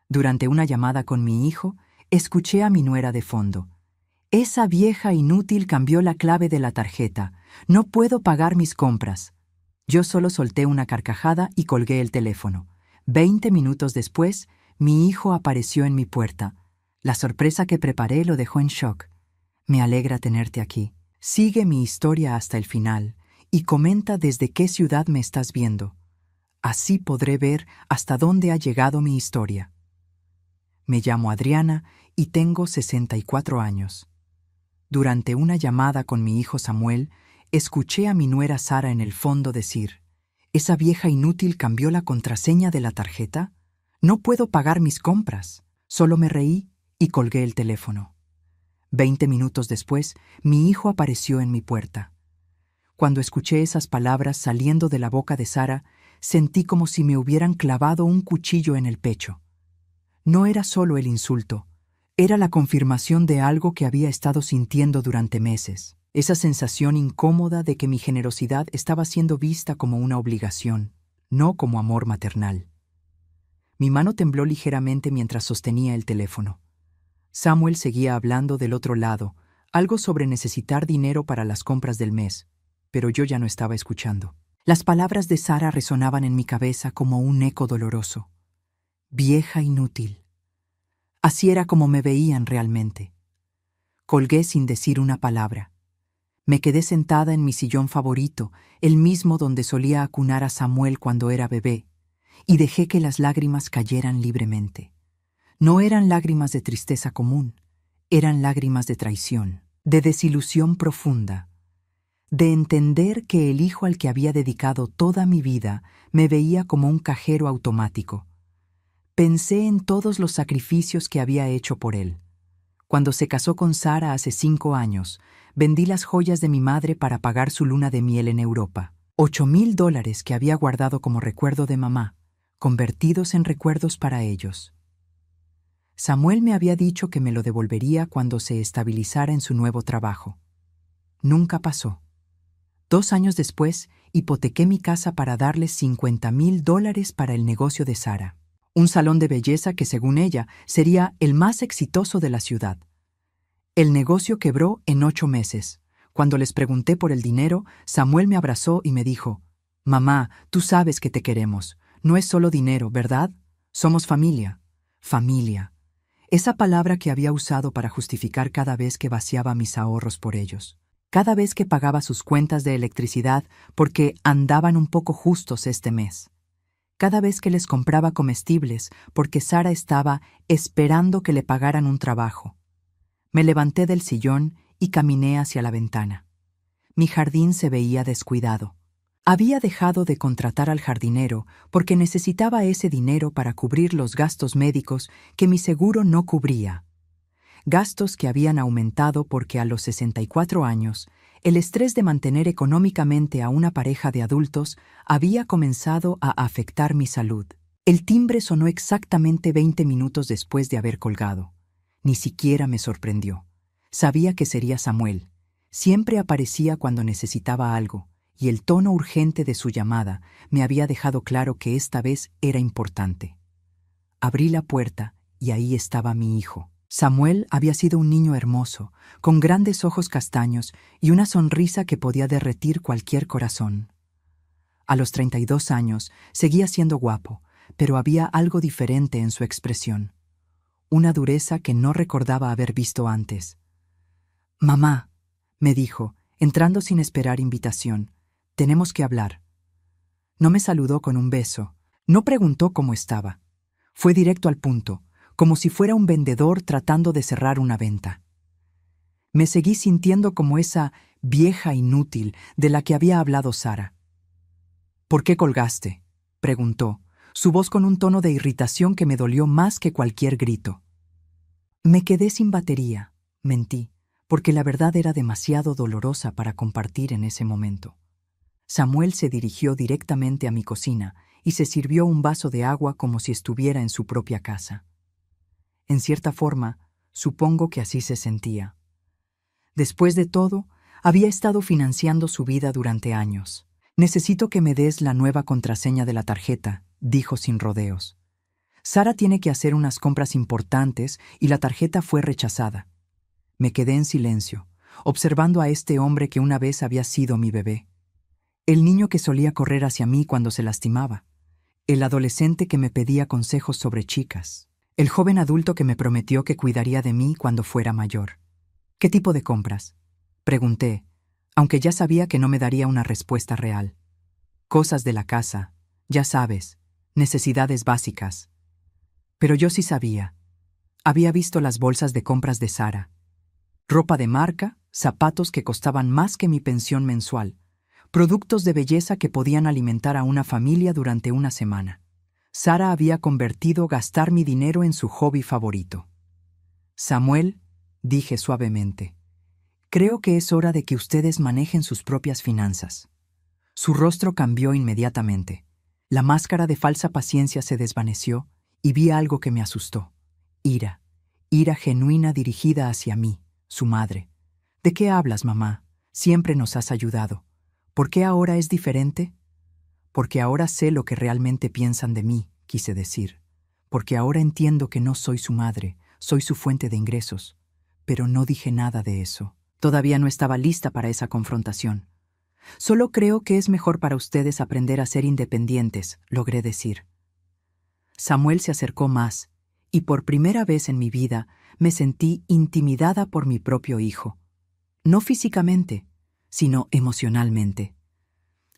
Durante una llamada con mi hijo, escuché a mi nuera de fondo. Esa vieja inútil cambió la clave de la tarjeta. No puedo pagar mis compras. Yo solo solté una carcajada y colgué el teléfono. 20 minutos después, mi hijo apareció en mi puerta. La sorpresa que preparé lo dejó en shock. Me alegra tenerte aquí. Sigue mi historia hasta el final y comenta desde qué ciudad me estás viendo. Así podré ver hasta dónde ha llegado mi historia. Me llamo Adriana y tengo 64 años. Durante una llamada con mi hijo Samuel, escuché a mi nuera Sara en el fondo decir: ¿esa vieja inútil cambió la contraseña de la tarjeta? No puedo pagar mis compras. Solo me reí y colgué el teléfono. 20 minutos después, mi hijo apareció en mi puerta. Cuando escuché esas palabras saliendo de la boca de Sara, sentí como si me hubieran clavado un cuchillo en el pecho. No era solo el insulto, era la confirmación de algo que había estado sintiendo durante meses. Esa sensación incómoda de que mi generosidad estaba siendo vista como una obligación, no como amor maternal. Mi mano tembló ligeramente mientras sostenía el teléfono. Samuel seguía hablando del otro lado, algo sobre necesitar dinero para las compras del mes, pero yo ya no estaba escuchando. Las palabras de Sara resonaban en mi cabeza como un eco doloroso. Vieja inútil. Así era como me veían realmente. Colgué sin decir una palabra. Me quedé sentada en mi sillón favorito, el mismo donde solía acunar a Samuel cuando era bebé, y dejé que las lágrimas cayeran libremente. No eran lágrimas de tristeza común, eran lágrimas de traición, de desilusión profunda, de entender que el hijo al que había dedicado toda mi vida me veía como un cajero automático. Pensé en todos los sacrificios que había hecho por él. Cuando se casó con Sara hace 5 años, vendí las joyas de mi madre para pagar su luna de miel en Europa. $8,000 que había guardado como recuerdo de mamá, convertidos en recuerdos para ellos. Samuel me había dicho que me lo devolvería cuando se estabilizara en su nuevo trabajo. Nunca pasó. 2 años después, hipotequé mi casa para darles $50,000 para el negocio de Sara. Un salón de belleza que, según ella, sería el más exitoso de la ciudad. El negocio quebró en 8 meses. Cuando les pregunté por el dinero, Samuel me abrazó y me dijo: «Mamá, tú sabes que te queremos. No es solo dinero, ¿verdad? Somos familia». Familia. Esa palabra que había usado para justificar cada vez que vaciaba mis ahorros por ellos. Cada vez que pagaba sus cuentas de electricidad porque andaban un poco justos este mes. Cada vez que les compraba comestibles porque Sara estaba esperando que le pagaran un trabajo. Me levanté del sillón y caminé hacia la ventana. Mi jardín se veía descuidado. Había dejado de contratar al jardinero porque necesitaba ese dinero para cubrir los gastos médicos que mi seguro no cubría. Gastos que habían aumentado porque a los 64 años, el estrés de mantener económicamente a una pareja de adultos había comenzado a afectar mi salud. El timbre sonó exactamente 20 minutos después de haber colgado. Ni siquiera me sorprendió. Sabía que sería Samuel. Siempre aparecía cuando necesitaba algo, y el tono urgente de su llamada me había dejado claro que esta vez era importante. Abrí la puerta y ahí estaba mi hijo. Samuel había sido un niño hermoso, con grandes ojos castaños y una sonrisa que podía derretir cualquier corazón. A los 32 años seguía siendo guapo, pero había algo diferente en su expresión. Una dureza que no recordaba haber visto antes. «Mamá», me dijo, entrando sin esperar invitación, «tenemos que hablar». No me saludó con un beso, no preguntó cómo estaba. Fue directo al punto, como si fuera un vendedor tratando de cerrar una venta. Me seguí sintiendo como esa vieja inútil de la que había hablado Sara. «¿Por qué colgaste?», preguntó, su voz con un tono de irritación que me dolió más que cualquier grito. «Me quedé sin batería», mentí, porque la verdad era demasiado dolorosa para compartir en ese momento. Samuel se dirigió directamente a mi cocina y se sirvió un vaso de agua como si estuviera en su propia casa. En cierta forma, supongo que así se sentía. Después de todo, había estado financiando su vida durante años. «Necesito que me des la nueva contraseña de la tarjeta», dijo sin rodeos. Sara tiene que hacer unas compras importantes y la tarjeta fue rechazada. Me quedé en silencio, observando a este hombre que una vez había sido mi bebé. El niño que solía correr hacia mí cuando se lastimaba. El adolescente que me pedía consejos sobre chicas. El joven adulto que me prometió que cuidaría de mí cuando fuera mayor. ¿Qué tipo de compras?, pregunté, aunque ya sabía que no me daría una respuesta real. Cosas de la casa, ya sabes, necesidades básicas. Pero yo sí sabía. Había visto las bolsas de compras de Sara. Ropa de marca, zapatos que costaban más que mi pensión mensual, productos de belleza que podían alimentar a una familia durante una semana. Sara había convertido gastar mi dinero en su hobby favorito. Samuel, dije suavemente, creo que es hora de que ustedes manejen sus propias finanzas. Su rostro cambió inmediatamente. La máscara de falsa paciencia se desvaneció y vi algo que me asustó. Ira. Ira genuina dirigida hacia mí, su madre. ¿De qué hablas, mamá? Siempre nos has ayudado. ¿Por qué ahora es diferente? Porque ahora sé lo que realmente piensan de mí, quise decir. Porque ahora entiendo que no soy su madre, soy su fuente de ingresos. Pero no dije nada de eso. Todavía no estaba lista para esa confrontación. Solo creo que es mejor para ustedes aprender a ser independientes, logré decir. Samuel se acercó más, y por primera vez en mi vida me sentí intimidada por mi propio hijo. No físicamente, sino emocionalmente.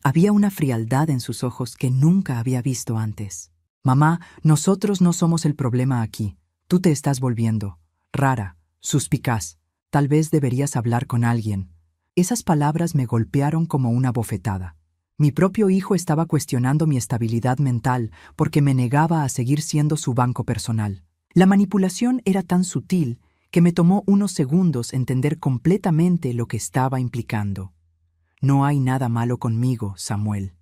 Había una frialdad en sus ojos que nunca había visto antes. Mamá, nosotros no somos el problema aquí. Tú te estás volviendo rara, suspicaz. Tal vez deberías hablar con alguien. Esas palabras me golpearon como una bofetada. Mi propio hijo estaba cuestionando mi estabilidad mental porque me negaba a seguir siendo su banco personal. La manipulación era tan sutil que me tomó unos segundos entender completamente lo que estaba implicando. No hay nada malo conmigo, Samuel.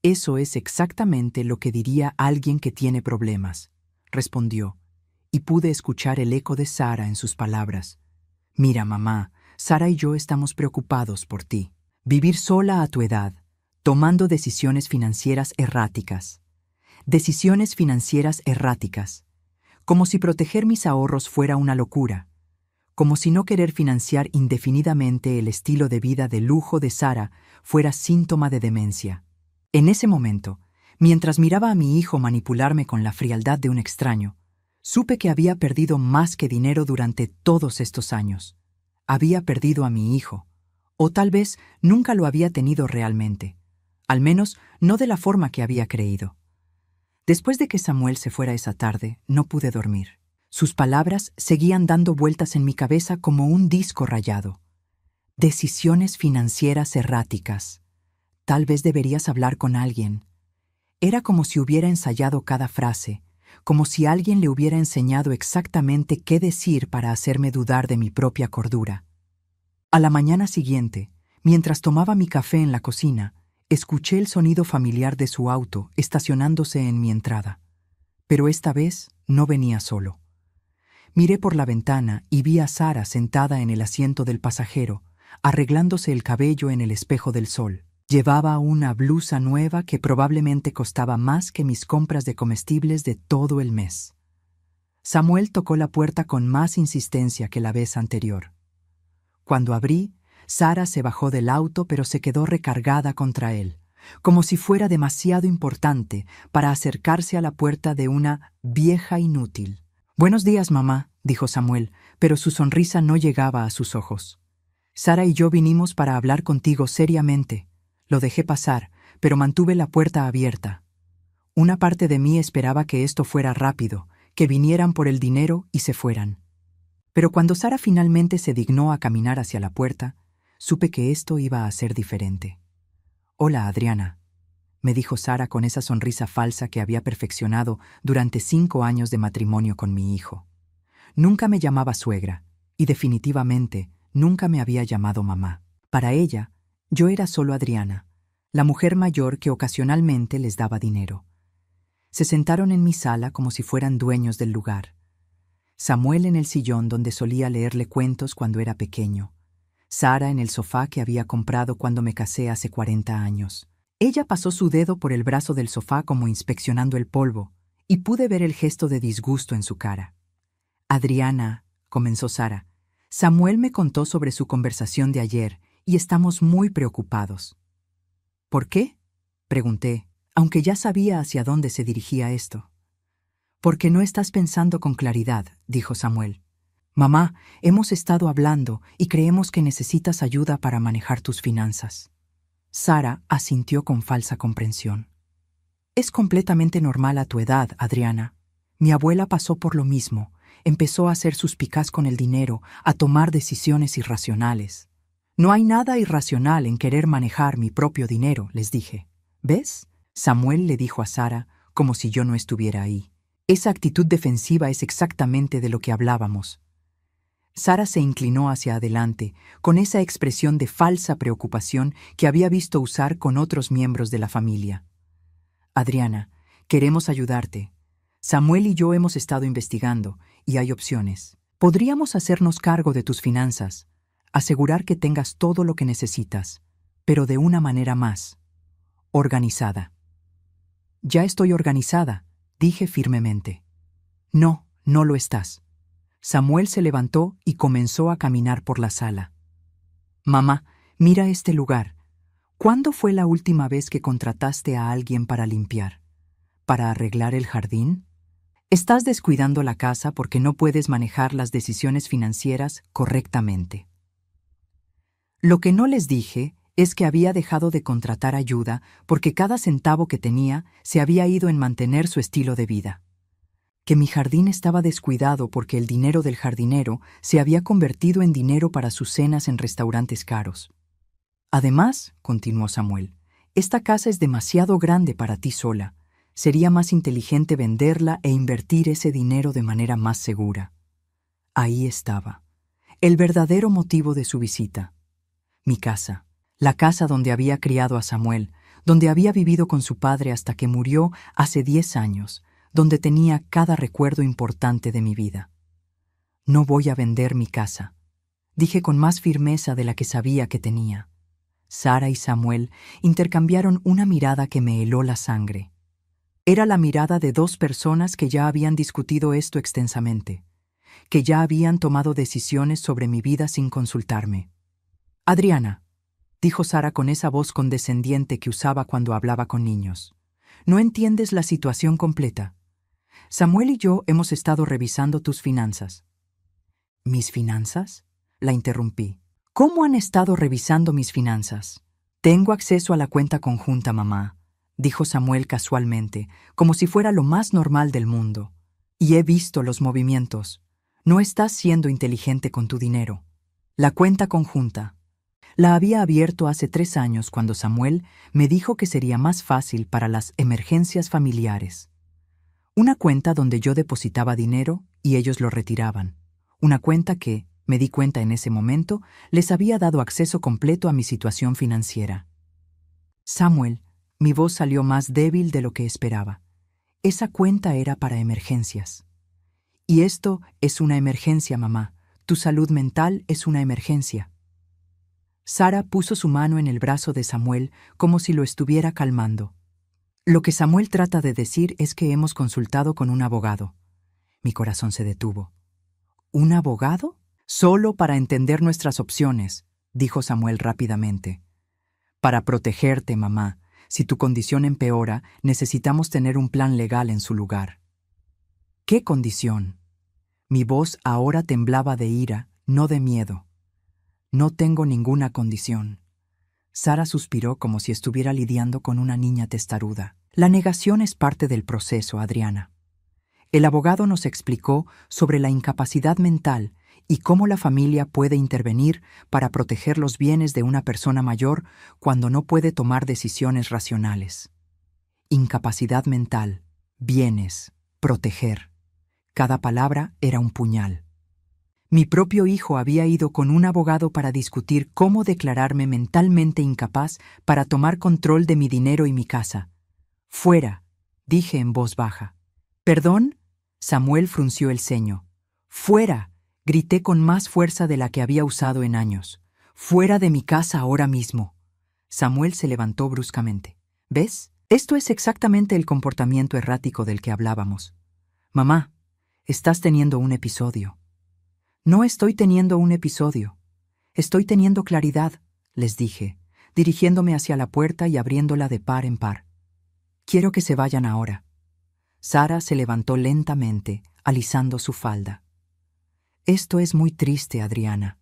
Eso es exactamente lo que diría alguien que tiene problemas, respondió, y pude escuchar el eco de Sara en sus palabras. Mira, mamá, Sara y yo estamos preocupados por ti. Vivir sola a tu edad, tomando decisiones financieras erráticas. Decisiones financieras erráticas. Como si proteger mis ahorros fuera una locura. Como si no querer financiar indefinidamente el estilo de vida de lujo de Sara fuera síntoma de demencia. En ese momento, mientras miraba a mi hijo manipularme con la frialdad de un extraño, supe que había perdido más que dinero durante todos estos años. Había perdido a mi hijo, o tal vez nunca lo había tenido realmente, al menos no de la forma que había creído. Después de que Samuel se fuera esa tarde, no pude dormir. Sus palabras seguían dando vueltas en mi cabeza como un disco rayado. Decisiones financieras erráticas. Tal vez deberías hablar con alguien. Era como si hubiera ensayado cada frase, como si alguien le hubiera enseñado exactamente qué decir para hacerme dudar de mi propia cordura. A la mañana siguiente, mientras tomaba mi café en la cocina, escuché el sonido familiar de su auto estacionándose en mi entrada. Pero esta vez no venía solo. Miré por la ventana y vi a Sara sentada en el asiento del pasajero, arreglándose el cabello en el espejo del sol. Llevaba una blusa nueva que probablemente costaba más que mis compras de comestibles de todo el mes. Samuel tocó la puerta con más insistencia que la vez anterior. Cuando abrí, Sara se bajó del auto pero se quedó recargada contra él, como si fuera demasiado importante para acercarse a la puerta de una vieja inútil. «Buenos días, mamá», dijo Samuel, pero su sonrisa no llegaba a sus ojos. «Sara y yo vinimos para hablar contigo seriamente». Lo dejé pasar, pero mantuve la puerta abierta. Una parte de mí esperaba que esto fuera rápido, que vinieran por el dinero y se fueran. Pero cuando Sara finalmente se dignó a caminar hacia la puerta, supe que esto iba a ser diferente. «Hola, Adriana», me dijo Sara con esa sonrisa falsa que había perfeccionado durante 5 años de matrimonio con mi hijo. Nunca me llamaba suegra, y definitivamente nunca me había llamado mamá. Para ella, yo era solo Adriana, la mujer mayor que ocasionalmente les daba dinero. Se sentaron en mi sala como si fueran dueños del lugar. Samuel en el sillón donde solía leerle cuentos cuando era pequeño. Sara en el sofá que había comprado cuando me casé hace 40 años. Ella pasó su dedo por el brazo del sofá como inspeccionando el polvo, y pude ver el gesto de disgusto en su cara. Adriana, comenzó Sara, Samuel me contó sobre su conversación de ayer y estamos muy preocupados. ¿Por qué? Pregunté, aunque ya sabía hacia dónde se dirigía esto. Porque no estás pensando con claridad, dijo Samuel. Mamá, hemos estado hablando y creemos que necesitas ayuda para manejar tus finanzas. Sara asintió con falsa comprensión. Es completamente normal a tu edad, Adriana. Mi abuela pasó por lo mismo. Empezó a ser suspicaz con el dinero, a tomar decisiones irracionales. No hay nada irracional en querer manejar mi propio dinero, les dije. ¿Ves? Samuel le dijo a Sara, como si yo no estuviera ahí. Esa actitud defensiva es exactamente de lo que hablábamos. Sara se inclinó hacia adelante, con esa expresión de falsa preocupación que había visto usar con otros miembros de la familia. Adriana, queremos ayudarte. Samuel y yo hemos estado investigando, y hay opciones. Podríamos hacernos cargo de tus finanzas, asegurar que tengas todo lo que necesitas, pero de una manera más organizada. Ya estoy organizada, dije firmemente. No, no lo estás. Samuel se levantó y comenzó a caminar por la sala. Mamá, mira este lugar. ¿Cuándo fue la última vez que contrataste a alguien para limpiar? ¿Para arreglar el jardín? Estás descuidando la casa porque no puedes manejar las decisiones financieras correctamente. Lo que no les dije es que había dejado de contratar ayuda porque cada centavo que tenía se había ido en mantener su estilo de vida. Que mi jardín estaba descuidado porque el dinero del jardinero se había convertido en dinero para sus cenas en restaurantes caros. Además, continuó Samuel, esta casa es demasiado grande para ti sola. Sería más inteligente venderla e invertir ese dinero de manera más segura. Ahí estaba, el verdadero motivo de su visita. Mi casa, la casa donde había criado a Samuel, donde había vivido con su padre hasta que murió hace 10 años, donde tenía cada recuerdo importante de mi vida. No voy a vender mi casa, dije con más firmeza de la que sabía que tenía. Sara y Samuel intercambiaron una mirada que me heló la sangre. Era la mirada de dos personas que ya habían discutido esto extensamente, que ya habían tomado decisiones sobre mi vida sin consultarme. Adriana, dijo Sara con esa voz condescendiente que usaba cuando hablaba con niños, no entiendes la situación completa. Samuel y yo hemos estado revisando tus finanzas. ¿Mis finanzas? La interrumpí. ¿Cómo han estado revisando mis finanzas? Tengo acceso a la cuenta conjunta, mamá, dijo Samuel casualmente, como si fuera lo más normal del mundo. Y he visto los movimientos. No estás siendo inteligente con tu dinero. La cuenta conjunta. La había abierto hace 3 años cuando Samuel me dijo que sería más fácil para las emergencias familiares. Una cuenta donde yo depositaba dinero y ellos lo retiraban. Una cuenta que, me di cuenta en ese momento, les había dado acceso completo a mi situación financiera. Samuel, mi voz salió más débil de lo que esperaba. Esa cuenta era para emergencias. Y esto es una emergencia, mamá. Tu salud mental es una emergencia. Sara puso su mano en el brazo de Samuel como si lo estuviera calmando. Lo que Samuel trata de decir es que hemos consultado con un abogado. Mi corazón se detuvo. ¿Un abogado? Solo para entender nuestras opciones, dijo Samuel rápidamente. Para protegerte, mamá. Si tu condición empeora, necesitamos tener un plan legal en su lugar. ¿Qué condición? Mi voz ahora temblaba de ira, no de miedo. No tengo ninguna condición. Sara suspiró como si estuviera lidiando con una niña testaruda. La negación es parte del proceso, Adriana. El abogado nos explicó sobre la incapacidad mental y cómo la familia puede intervenir para proteger los bienes de una persona mayor cuando no puede tomar decisiones racionales. Incapacidad mental, bienes, proteger. Cada palabra era un puñal. Mi propio hijo había ido con un abogado para discutir cómo declararme mentalmente incapaz para tomar control de mi dinero y mi casa. «Fuera», dije en voz baja. «¿Perdón?» Samuel frunció el ceño. «¡Fuera!», grité con más fuerza de la que había usado en años. «¡Fuera de mi casa ahora mismo!». Samuel se levantó bruscamente. «¿Ves? Esto es exactamente el comportamiento errático del que hablábamos. Mamá, estás teniendo un episodio. No estoy teniendo un episodio. Estoy teniendo claridad, les dije, dirigiéndome hacia la puerta y abriéndola de par en par. Quiero que se vayan ahora. Sara se levantó lentamente, alisando su falda. Esto es muy triste, Adriana.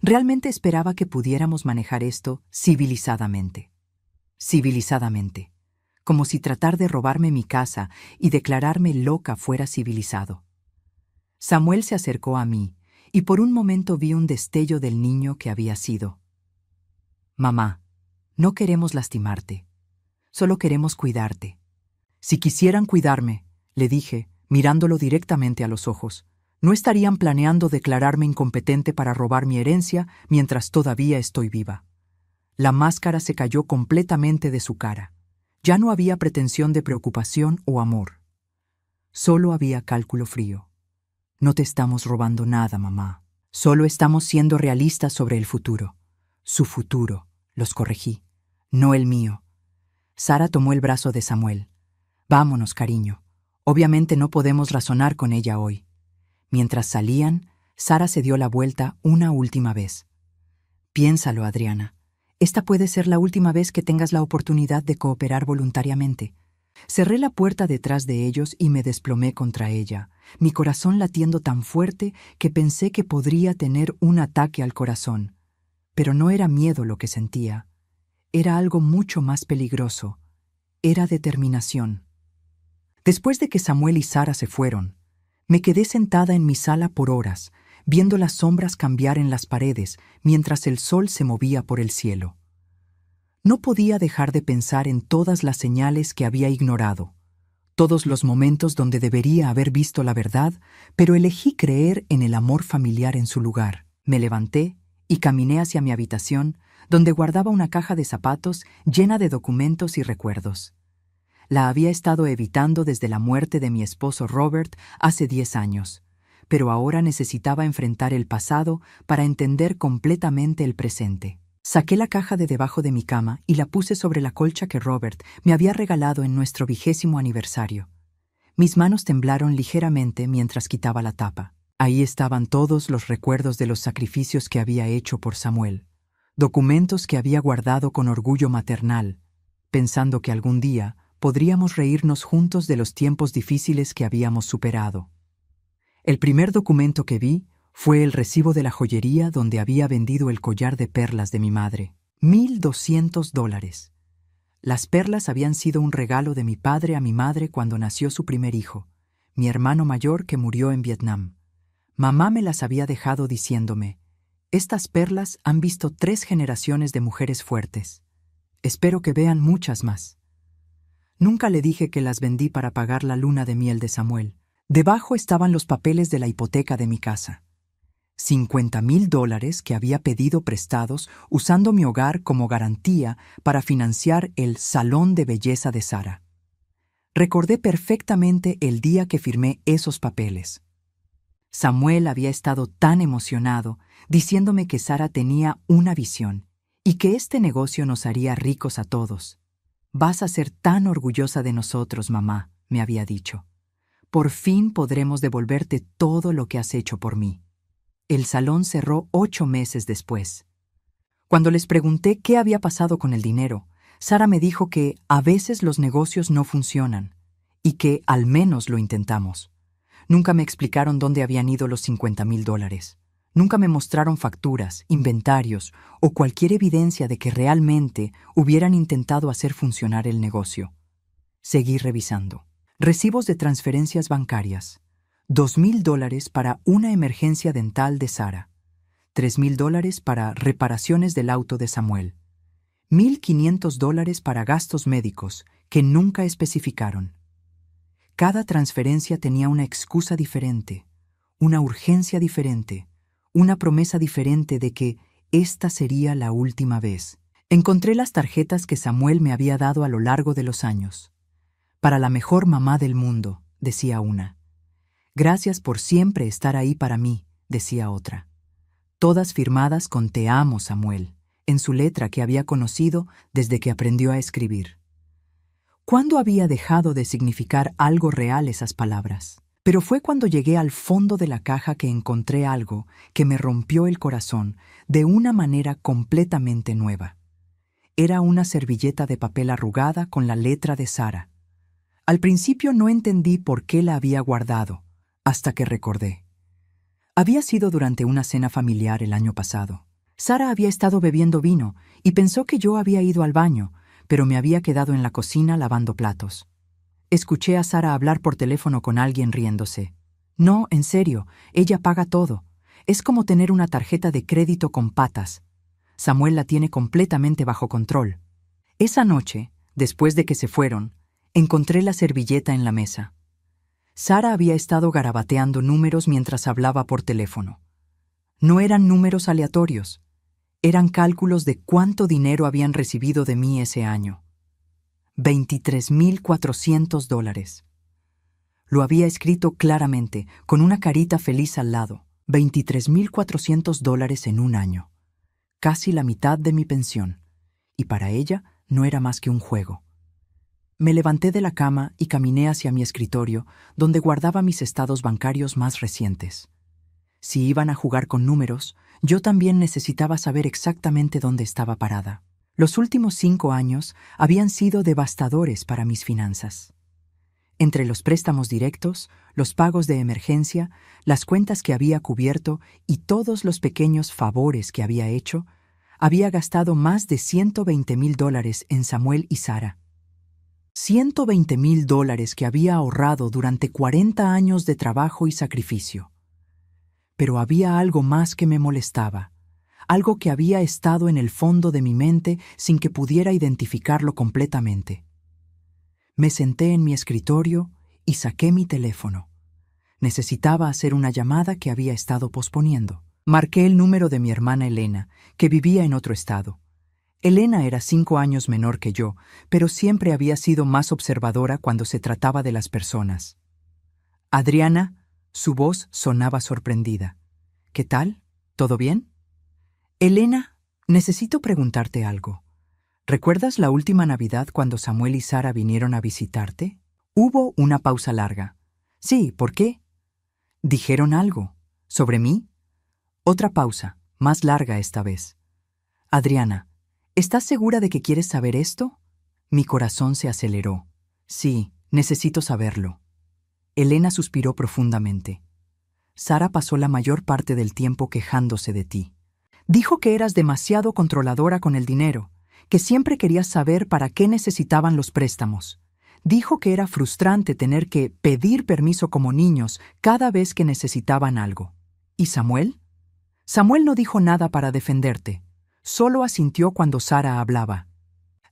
Realmente esperaba que pudiéramos manejar esto civilizadamente. Civilizadamente. Como si tratar de robarme mi casa y declararme loca fuera civilizado. Samuel se acercó a mí, y por un momento vi un destello del niño que había sido. Mamá, no queremos lastimarte. Solo queremos cuidarte. Si quisieran cuidarme, le dije, mirándolo directamente a los ojos, no estarían planeando declararme incompetente para robar mi herencia mientras todavía estoy viva. La máscara se cayó completamente de su cara. Ya no había pretensión de preocupación o amor. Solo había cálculo frío. No te estamos robando nada, mamá. Solo estamos siendo realistas sobre el futuro. Su futuro, los corregí, no el mío. Sara tomó el brazo de Samuel. Vámonos, cariño. Obviamente no podemos razonar con ella hoy. Mientras salían, Sara se dio la vuelta una última vez. Piénsalo, Adriana. Esta puede ser la última vez que tengas la oportunidad de cooperar voluntariamente. Cerré la puerta detrás de ellos y me desplomé contra ella, mi corazón latiendo tan fuerte que pensé que podría tener un ataque al corazón. Pero no era miedo lo que sentía. Era algo mucho más peligroso. Era determinación. Después de que Samuel y Sara se fueron, me quedé sentada en mi sala por horas, viendo las sombras cambiar en las paredes mientras el sol se movía por el cielo. No podía dejar de pensar en todas las señales que había ignorado, todos los momentos donde debería haber visto la verdad, pero elegí creer en el amor familiar en su lugar. Me levanté y caminé hacia mi habitación, donde guardaba una caja de zapatos llena de documentos y recuerdos. La había estado evitando desde la muerte de mi esposo Robert hace 10 años, pero ahora necesitaba enfrentar el pasado para entender completamente el presente. Saqué la caja de debajo de mi cama y la puse sobre la colcha que Robert me había regalado en nuestro 20º aniversario. Mis manos temblaron ligeramente mientras quitaba la tapa. Ahí estaban todos los recuerdos de los sacrificios que había hecho por Samuel, documentos que había guardado con orgullo maternal, pensando que algún día podríamos reírnos juntos de los tiempos difíciles que habíamos superado. El primer documento que vi fue el recibo de la joyería donde había vendido el collar de perlas de mi madre. $1,200. Las perlas habían sido un regalo de mi padre a mi madre cuando nació su primer hijo, mi hermano mayor que murió en Vietnam. Mamá me las había dejado diciéndome, estas perlas han visto 3 generaciones de mujeres fuertes. Espero que vean muchas más. Nunca le dije que las vendí para pagar la luna de miel de Samuel. Debajo estaban los papeles de la hipoteca de mi casa. $50,000 que había pedido prestados usando mi hogar como garantía para financiar el salón de belleza de Sara. Recordé perfectamente el día que firmé esos papeles. Samuel había estado tan emocionado, diciéndome que Sara tenía una visión y que este negocio nos haría ricos a todos. Vas a ser tan orgullosa de nosotros, mamá, me había dicho. Por fin podremos devolverte todo lo que has hecho por mí. El salón cerró 8 meses después. Cuando les pregunté qué había pasado con el dinero, Sara me dijo que a veces los negocios no funcionan y que al menos lo intentamos. Nunca me explicaron dónde habían ido los $50,000. Nunca me mostraron facturas, inventarios o cualquier evidencia de que realmente hubieran intentado hacer funcionar el negocio. Seguí revisando. Recibos de transferencias bancarias. $2,000 para una emergencia dental de Sara. $3,000 para reparaciones del auto de Samuel. $1,500 para gastos médicos que nunca especificaron. Cada transferencia tenía una excusa diferente, una urgencia diferente, una promesa diferente de que esta sería la última vez. Encontré las tarjetas que Samuel me había dado a lo largo de los años. Para la mejor mamá del mundo, decía una. Gracias por siempre estar ahí para mí, decía otra. Todas firmadas con Te amo, Samuel, en su letra que había conocido desde que aprendió a escribir. ¿Cuándo había dejado de significar algo real esas palabras? Pero fue cuando llegué al fondo de la caja que encontré algo que me rompió el corazón de una manera completamente nueva. Era una servilleta de papel arrugada con la letra de Sara. Al principio no entendí por qué la había guardado, hasta que recordé. Había sido durante una cena familiar el año pasado. Sara había estado bebiendo vino y pensó que yo había ido al baño, pero me había quedado en la cocina lavando platos. Escuché a Sara hablar por teléfono con alguien riéndose. No, en serio, ella paga todo. Es como tener una tarjeta de crédito con patas. Samuel la tiene completamente bajo control. Esa noche, después de que se fueron, encontré la servilleta en la mesa. Sara había estado garabateando números mientras hablaba por teléfono. No eran números aleatorios. Eran cálculos de cuánto dinero habían recibido de mí ese año. $23,400. Lo había escrito claramente, con una carita feliz al lado. $23,400 en un año. Casi la mitad de mi pensión. Y para ella no era más que un juego. Me levanté de la cama y caminé hacia mi escritorio, donde guardaba mis estados bancarios más recientes. Si iban a jugar con números, yo también necesitaba saber exactamente dónde estaba parada. Los últimos 5 años habían sido devastadores para mis finanzas. Entre los préstamos directos, los pagos de emergencia, las cuentas que había cubierto y todos los pequeños favores que había hecho, había gastado más de $120,000 en Samuel y Sara. $120,000 que había ahorrado durante 40 años de trabajo y sacrificio. Pero había algo más que me molestaba. Algo que había estado en el fondo de mi mente sin que pudiera identificarlo completamente. Me senté en mi escritorio y saqué mi teléfono. Necesitaba hacer una llamada que había estado posponiendo. Marqué el número de mi hermana Elena, que vivía en otro estado. Elena era 5 años menor que yo, pero siempre había sido más observadora cuando se trataba de las personas. Adriana, su voz sonaba sorprendida. ¿Qué tal? ¿Todo bien? Elena, necesito preguntarte algo. ¿Recuerdas la última Navidad cuando Samuel y Sara vinieron a visitarte? Hubo una pausa larga. Sí, ¿por qué? ¿Dijeron algo? ¿Sobre mí? Otra pausa, más larga esta vez. Adriana, ¿estás segura de que quieres saber esto? Mi corazón se aceleró. Sí, necesito saberlo. Elena suspiró profundamente. Sara pasó la mayor parte del tiempo quejándose de ti. Dijo que eras demasiado controladora con el dinero, que siempre querías saber para qué necesitaban los préstamos. Dijo que era frustrante tener que pedir permiso como niños cada vez que necesitaban algo. ¿Y Samuel? Samuel no dijo nada para defenderte. Solo asintió cuando Sara hablaba.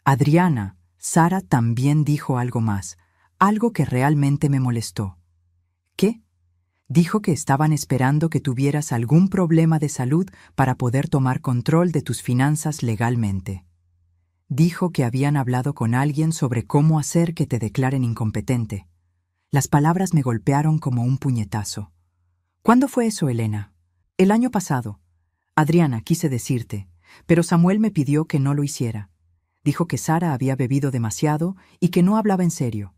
Adriana, Sara también dijo algo más, algo que realmente me molestó. ¿Qué? Dijo que estaban esperando que tuvieras algún problema de salud para poder tomar control de tus finanzas legalmente. Dijo que habían hablado con alguien sobre cómo hacer que te declaren incompetente. Las palabras me golpearon como un puñetazo. ¿Cuándo fue eso, Elena? El año pasado. Adriana, quise decirte, pero Samuel me pidió que no lo hiciera. Dijo que Sara había bebido demasiado y que no hablaba en serio.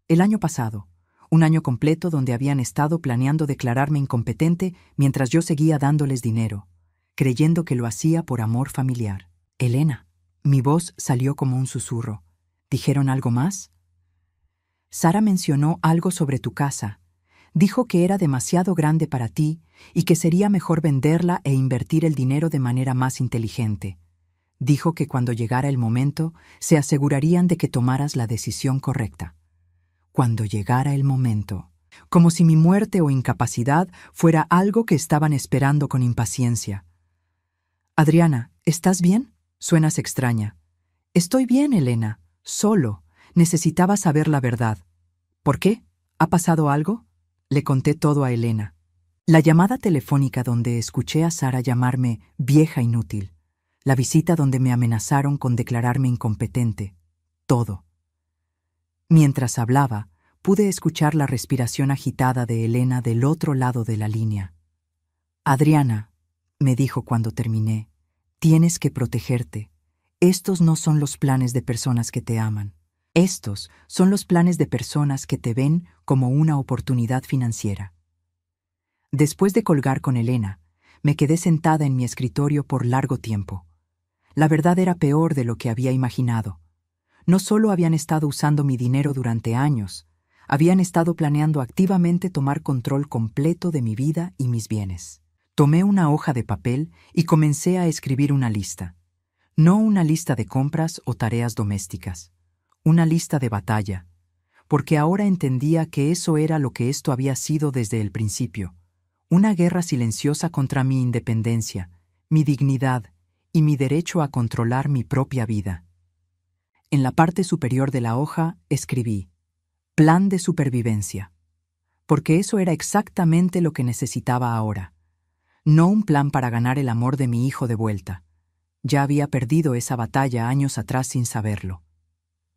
El año pasado. Un año completo donde habían estado planeando declararme incompetente mientras yo seguía dándoles dinero, creyendo que lo hacía por amor familiar. Elena, mi voz salió como un susurro. ¿Dijeron algo más? Sara mencionó algo sobre tu casa. Dijo que era demasiado grande para ti y que sería mejor venderla e invertir el dinero de manera más inteligente. Dijo que cuando llegara el momento, se asegurarían de que tomaras la decisión correcta. Cuando llegara el momento, como si mi muerte o incapacidad fuera algo que estaban esperando con impaciencia. Adriana, ¿estás bien? Suenas extraña. Estoy bien, Elena. Solo. Necesitaba saber la verdad. ¿Por qué? ¿Ha pasado algo? Le conté todo a Elena. La llamada telefónica donde escuché a Sara llamarme vieja inútil. La visita donde me amenazaron con declararme incompetente. Todo. Mientras hablaba, pude escuchar la respiración agitada de Elena del otro lado de la línea. Adriana, me dijo cuando terminé, tienes que protegerte. Estos no son los planes de personas que te aman. Estos son los planes de personas que te ven como una oportunidad financiera. Después de colgar con Elena, me quedé sentada en mi escritorio por largo tiempo. La verdad era peor de lo que había imaginado. No solo habían estado usando mi dinero durante años, habían estado planeando activamente tomar control completo de mi vida y mis bienes. Tomé una hoja de papel y comencé a escribir una lista. No una lista de compras o tareas domésticas, una lista de batalla, porque ahora entendía que eso era lo que esto había sido desde el principio, una guerra silenciosa contra mi independencia, mi dignidad y mi derecho a controlar mi propia vida. En la parte superior de la hoja escribí, Plan de supervivencia, porque eso era exactamente lo que necesitaba ahora. No un plan para ganar el amor de mi hijo de vuelta. Ya había perdido esa batalla años atrás sin saberlo.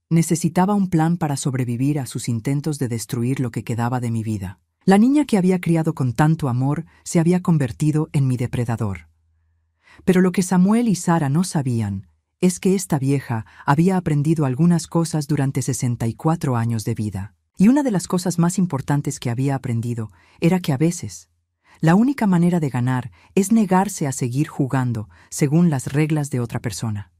Necesitaba un plan para sobrevivir a sus intentos de destruir lo que quedaba de mi vida. La niña que había criado con tanto amor se había convertido en mi depredador. Pero lo que Samuel y Sara no sabían es que esta vieja había aprendido algunas cosas durante 64 años de vida. Y una de las cosas más importantes que había aprendido era que a veces, la única manera de ganar es negarse a seguir jugando según las reglas de otra persona.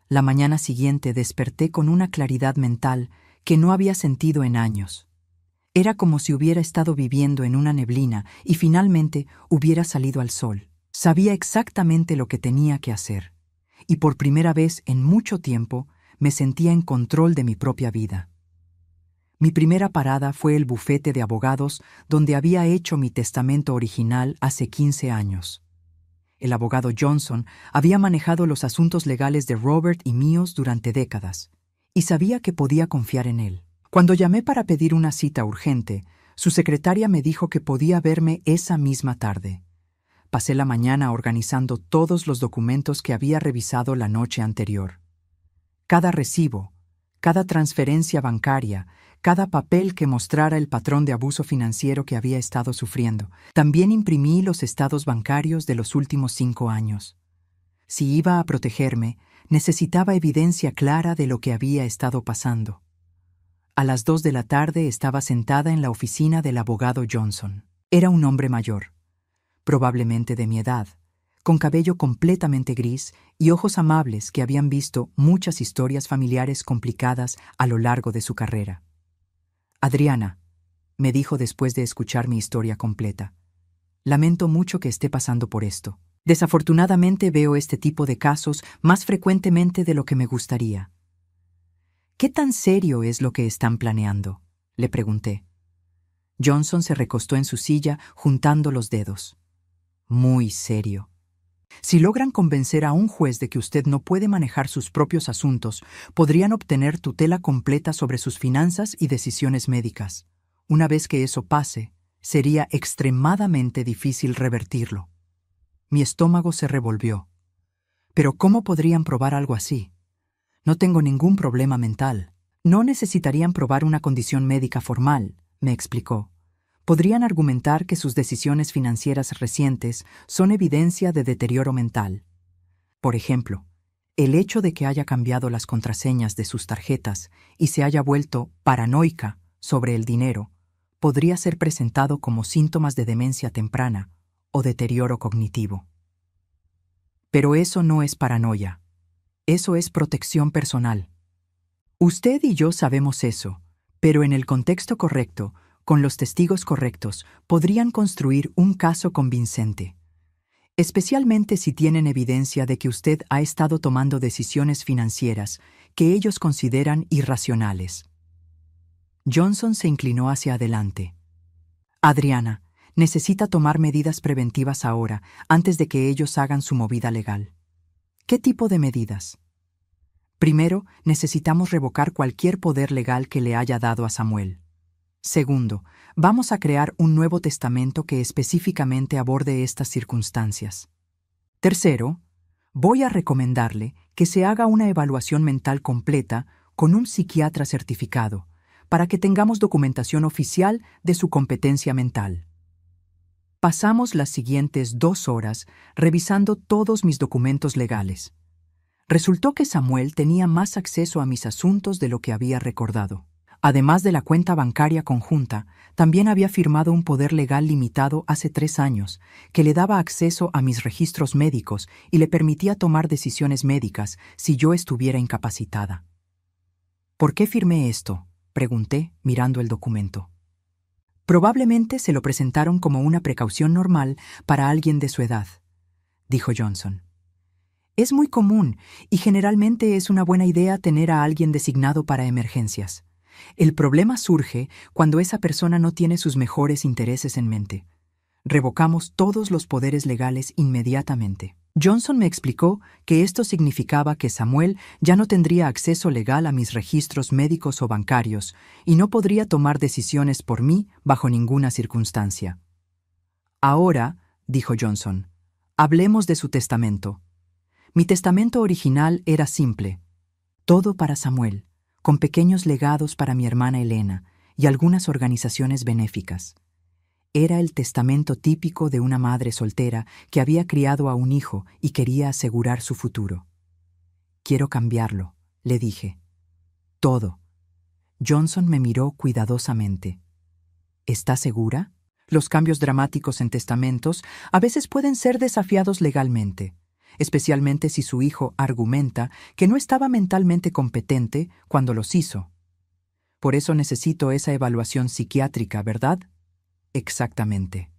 La mañana siguiente desperté con una claridad mental que no había sentido en años. Era como si hubiera estado viviendo en una neblina y finalmente hubiera salido al sol. Sabía exactamente lo que tenía que hacer. Y por primera vez en mucho tiempo me sentía en control de mi propia vida. Mi primera parada fue el bufete de abogados donde había hecho mi testamento original hace 15 años. El abogado Johnson había manejado los asuntos legales de Robert y míos durante décadas, y sabía que podía confiar en él. Cuando llamé para pedir una cita urgente, su secretaria me dijo que podía verme esa misma tarde. Pasé la mañana organizando todos los documentos que había revisado la noche anterior. Cada recibo, cada transferencia bancaria, cada papel que mostrara el patrón de abuso financiero que había estado sufriendo. También imprimí los estados bancarios de los últimos 5 años. Si iba a protegerme, necesitaba evidencia clara de lo que había estado pasando. A las 2 de la tarde estaba sentada en la oficina del abogado Johnson. Era un hombre mayor, probablemente de mi edad, con cabello completamente gris y ojos amables que habían visto muchas historias familiares complicadas a lo largo de su carrera. Adriana, me dijo después de escuchar mi historia completa, lamento mucho que esté pasando por esto. Desafortunadamente veo este tipo de casos más frecuentemente de lo que me gustaría. ¿Qué tan serio es lo que están planeando?, le pregunté. Johnson se recostó en su silla juntando los dedos. Muy serio. Si logran convencer a un juez de que usted no puede manejar sus propios asuntos, podrían obtener tutela completa sobre sus finanzas y decisiones médicas. Una vez que eso pase, sería extremadamente difícil revertirlo. Mi estómago se revolvió. ¿Pero cómo podrían probar algo así? No tengo ningún problema mental. No necesitarían probar una condición médica formal, me explicó. Podrían argumentar que sus decisiones financieras recientes son evidencia de deterioro mental. Por ejemplo, el hecho de que haya cambiado las contraseñas de sus tarjetas y se haya vuelto paranoica sobre el dinero podría ser presentado como síntomas de demencia temprana o deterioro cognitivo. Pero eso no es paranoia. Eso es protección personal. Usted y yo sabemos eso, pero en el contexto correcto, con los testigos correctos, podrían construir un caso convincente. Especialmente si tienen evidencia de que usted ha estado tomando decisiones financieras que ellos consideran irracionales. Johnson se inclinó hacia adelante. Adriana, necesita tomar medidas preventivas ahora, antes de que ellos hagan su movida legal. ¿Qué tipo de medidas? Primero, necesitamos revocar cualquier poder legal que le haya dado a Samuel. Segundo, vamos a crear un nuevo testamento que específicamente aborde estas circunstancias. Tercero, voy a recomendarle que se haga una evaluación mental completa con un psiquiatra certificado, para que tengamos documentación oficial de su competencia mental. Pasamos las siguientes 2 horas revisando todos mis documentos legales. Resultó que Samuel tenía más acceso a mis asuntos de lo que había recordado. Además de la cuenta bancaria conjunta, también había firmado un poder legal limitado hace 3 años, que le daba acceso a mis registros médicos y le permitía tomar decisiones médicas si yo estuviera incapacitada. ¿Por qué firmé esto?, pregunté, mirando el documento. Probablemente se lo presentaron como una precaución normal para alguien de su edad, dijo Johnson. Es muy común y generalmente es una buena idea tener a alguien designado para emergencias. El problema surge cuando esa persona no tiene sus mejores intereses en mente. Revocamos todos los poderes legales inmediatamente. Johnson me explicó que esto significaba que Samuel ya no tendría acceso legal a mis registros médicos o bancarios y no podría tomar decisiones por mí bajo ninguna circunstancia. Ahora, dijo Johnson, hablemos de su testamento. Mi testamento original era simple. Todo para Samuel, con pequeños legados para mi hermana Elena y algunas organizaciones benéficas. Era el testamento típico de una madre soltera que había criado a un hijo y quería asegurar su futuro. Quiero cambiarlo, le dije. Todo. Johnson me miró cuidadosamente. ¿Está segura? Los cambios dramáticos en testamentos a veces pueden ser desafiados legalmente, especialmente si su hijo argumenta que no estaba mentalmente competente cuando los hizo. Por eso necesito esa evaluación psiquiátrica, ¿verdad? Exactamente.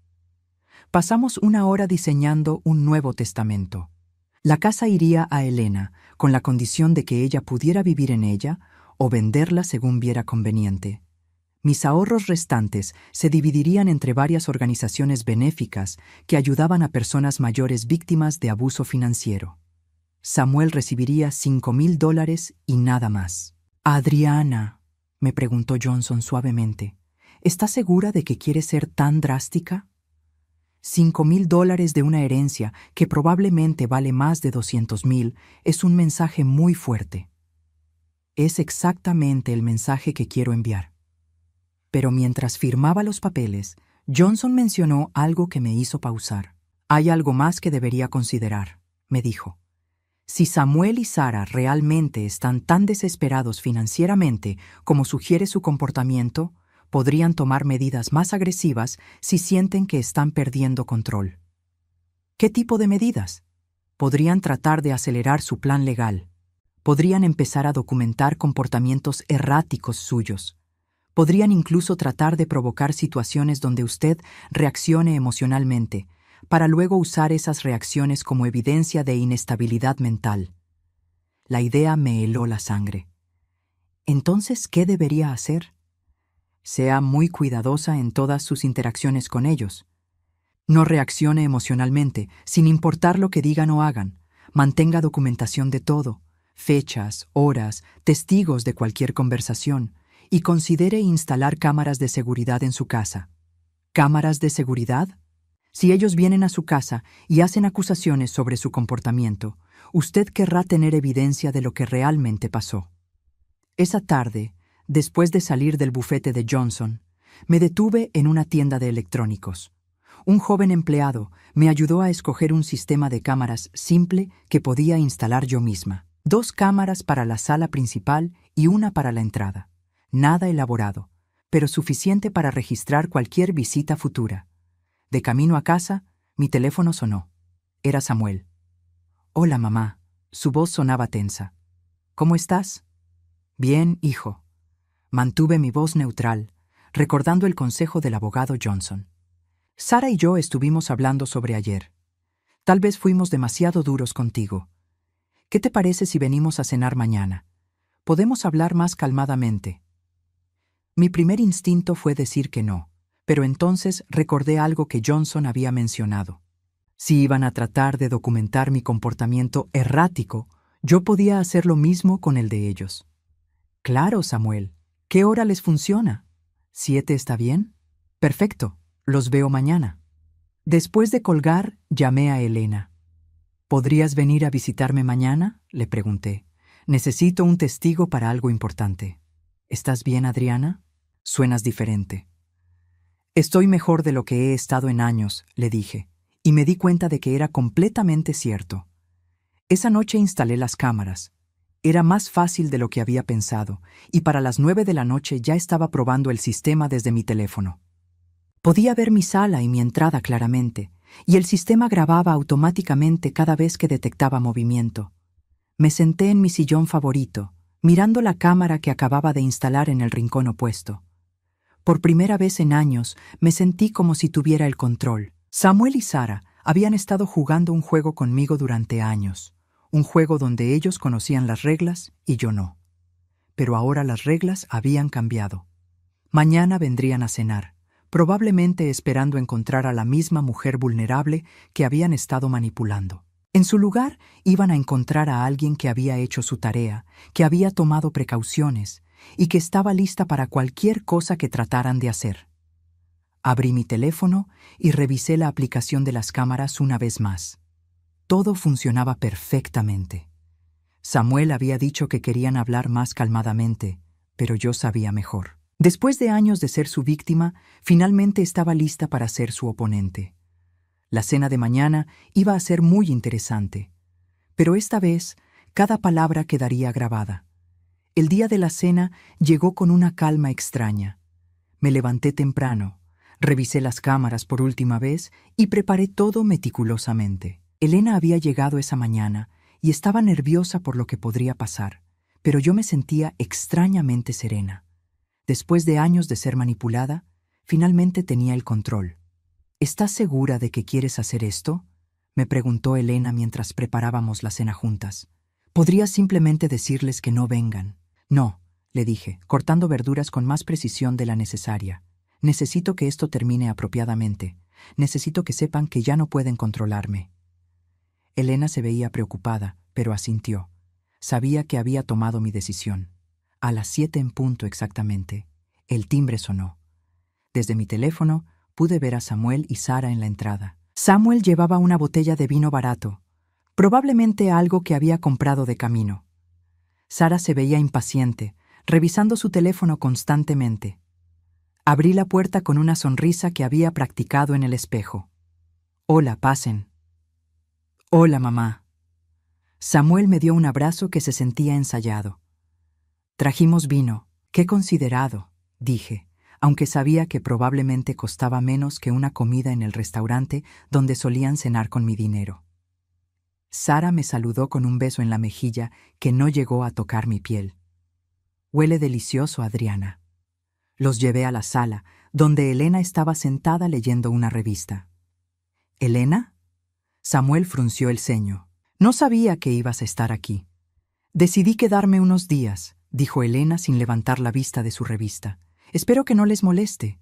Pasamos 1 hora diseñando un nuevo testamento. La casa iría a Elena, con la condición de que ella pudiera vivir en ella o venderla según viera conveniente. Mis ahorros restantes se dividirían entre varias organizaciones benéficas que ayudaban a personas mayores víctimas de abuso financiero. Samuel recibiría $5,000 y nada más. Adriana, me preguntó Johnson suavemente, ¿estás segura de que quiere ser tan drástica? $5,000 de una herencia que probablemente vale más de 200,000 es un mensaje muy fuerte. Es exactamente el mensaje que quiero enviar. Pero mientras firmaba los papeles, Johnson mencionó algo que me hizo pausar. Hay algo más que debería considerar, me dijo. Si Samuel y Sarah realmente están tan desesperados financieramente como sugiere su comportamiento, podrían tomar medidas más agresivas si sienten que están perdiendo control. ¿Qué tipo de medidas? Podrían tratar de acelerar su plan legal. Podrían empezar a documentar comportamientos erráticos suyos. Podrían incluso tratar de provocar situaciones donde usted reaccione emocionalmente, para luego usar esas reacciones como evidencia de inestabilidad mental. La idea me heló la sangre. Entonces, ¿qué debería hacer? Sea muy cuidadosa en todas sus interacciones con ellos. No reaccione emocionalmente, sin importar lo que digan o hagan. Mantenga documentación de todo, fechas, horas, testigos de cualquier conversación, y considere instalar cámaras de seguridad en su casa. ¿Cámaras de seguridad? Si ellos vienen a su casa y hacen acusaciones sobre su comportamiento, usted querrá tener evidencia de lo que realmente pasó. Esa tarde, después de salir del bufete de Johnson, me detuve en una tienda de electrónicos. Un joven empleado me ayudó a escoger un sistema de cámaras simple que podía instalar yo misma. 2 cámaras para la sala principal y una para la entrada. Nada elaborado, pero suficiente para registrar cualquier visita futura. De camino a casa, mi teléfono sonó. Era Samuel. «Hola, mamá». Su voz sonaba tensa. «¿Cómo estás?» «Bien, hijo». Mantuve mi voz neutral, recordando el consejo del abogado Johnson. «Sarah y yo estuvimos hablando sobre ayer. Tal vez fuimos demasiado duros contigo. ¿Qué te parece si venimos a cenar mañana? Podemos hablar más calmadamente». Mi primer instinto fue decir que no, pero entonces recordé algo que Johnson había mencionado. Si iban a tratar de documentar mi comportamiento errático, yo podía hacer lo mismo con el de ellos. «Claro, Samuel. ¿Qué hora les funciona? ¿7 está bien? Perfecto. Los veo mañana». Después de colgar, llamé a Elena. «¿Podrías venir a visitarme mañana?», le pregunté. «Necesito un testigo para algo importante». «¿Estás bien, Adriana? Suenas diferente». «Estoy mejor de lo que he estado en años», le dije, y me di cuenta de que era completamente cierto. Esa noche instalé las cámaras. Era más fácil de lo que había pensado, y para las 9 de la noche ya estaba probando el sistema desde mi teléfono. Podía ver mi sala y mi entrada claramente, y el sistema grababa automáticamente cada vez que detectaba movimiento. Me senté en mi sillón favorito, mirando la cámara que acababa de instalar en el rincón opuesto. Por primera vez en años me sentí como si tuviera el control. Samuel y Sara habían estado jugando un juego conmigo durante años, un juego donde ellos conocían las reglas y yo no. Pero ahora las reglas habían cambiado. Mañana vendrían a cenar, probablemente esperando encontrar a la misma mujer vulnerable que habían estado manipulando. En su lugar, iban a encontrar a alguien que había hecho su tarea, que había tomado precauciones y que estaba lista para cualquier cosa que trataran de hacer. Abrí mi teléfono y revisé la aplicación de las cámaras una vez más. Todo funcionaba perfectamente. Samuel había dicho que querían hablar más calmadamente, pero yo sabía mejor. Después de años de ser su víctima, finalmente estaba lista para ser su oponente. La cena de mañana iba a ser muy interesante, pero esta vez cada palabra quedaría grabada. El día de la cena llegó con una calma extraña. Me levanté temprano, revisé las cámaras por última vez y preparé todo meticulosamente. Elena había llegado esa mañana y estaba nerviosa por lo que podría pasar, pero yo me sentía extrañamente serena. Después de años de ser manipulada, finalmente tenía el control. ¿Estás segura de que quieres hacer esto?, me preguntó Elena mientras preparábamos la cena juntas. ¿Podrías simplemente decirles que no vengan? No, le dije, cortando verduras con más precisión de la necesaria. Necesito que esto termine apropiadamente. Necesito que sepan que ya no pueden controlarme. Elena se veía preocupada, pero asintió. Sabía que había tomado mi decisión. A las 7 en punto exactamente, el timbre sonó. Desde mi teléfono pude ver a Samuel y Sara en la entrada. Samuel llevaba una botella de vino barato, probablemente algo que había comprado de camino. Sara se veía impaciente, revisando su teléfono constantemente. Abrí la puerta con una sonrisa que había practicado en el espejo. «Hola, pasen». «Hola, mamá». Samuel me dio un abrazo que se sentía ensayado. «Trajimos vino. Qué considerado», dije, aunque sabía que probablemente costaba menos que una comida en el restaurante donde solían cenar con mi dinero. Sara me saludó con un beso en la mejilla que no llegó a tocar mi piel. «Huele delicioso, Adriana». Los llevé a la sala, donde Elena estaba sentada leyendo una revista. «¿Elena?» Samuel frunció el ceño. «No sabía que ibas a estar aquí». «Decidí quedarme unos días», dijo Elena sin levantar la vista de su revista. «Espero que no les moleste».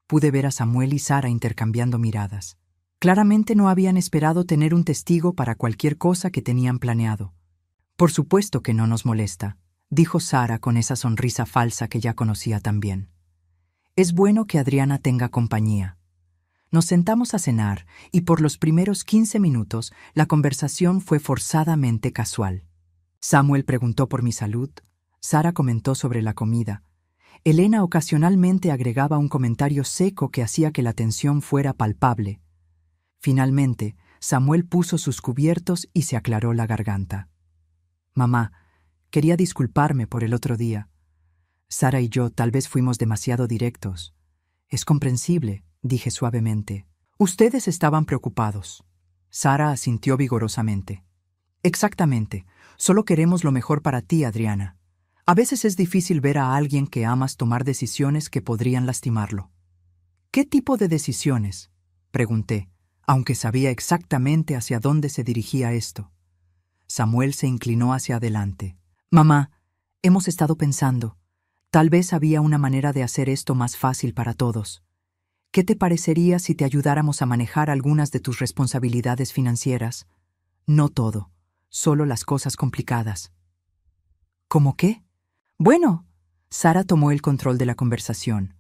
Pude ver a Samuel y Sara intercambiando miradas. Claramente no habían esperado tener un testigo para cualquier cosa que tenían planeado. «Por supuesto que no nos molesta», dijo Sara con esa sonrisa falsa que ya conocía tan bien. «Es bueno que Adriana tenga compañía». Nos sentamos a cenar y por los primeros 15 minutos la conversación fue forzadamente casual. Samuel preguntó por mi salud, Sara comentó sobre la comida. Elena ocasionalmente agregaba un comentario seco que hacía que la tensión fuera palpable. Finalmente, Samuel puso sus cubiertos y se aclaró la garganta. «Mamá, quería disculparme por el otro día. Sara y yo tal vez fuimos demasiado directos. Es comprensible», dije suavemente. «Ustedes estaban preocupados». Sara asintió vigorosamente. «Exactamente. Solo queremos lo mejor para ti, Adriana. A veces es difícil ver a alguien que amas tomar decisiones que podrían lastimarlo». «¿Qué tipo de decisiones?», pregunté, aunque sabía exactamente hacia dónde se dirigía esto. Samuel se inclinó hacia adelante. «Mamá, hemos estado pensando. Tal vez había una manera de hacer esto más fácil para todos. ¿Qué te parecería si te ayudáramos a manejar algunas de tus responsabilidades financieras? No todo, solo las cosas complicadas». «¿Cómo qué?». «Bueno», Sara tomó el control de la conversación.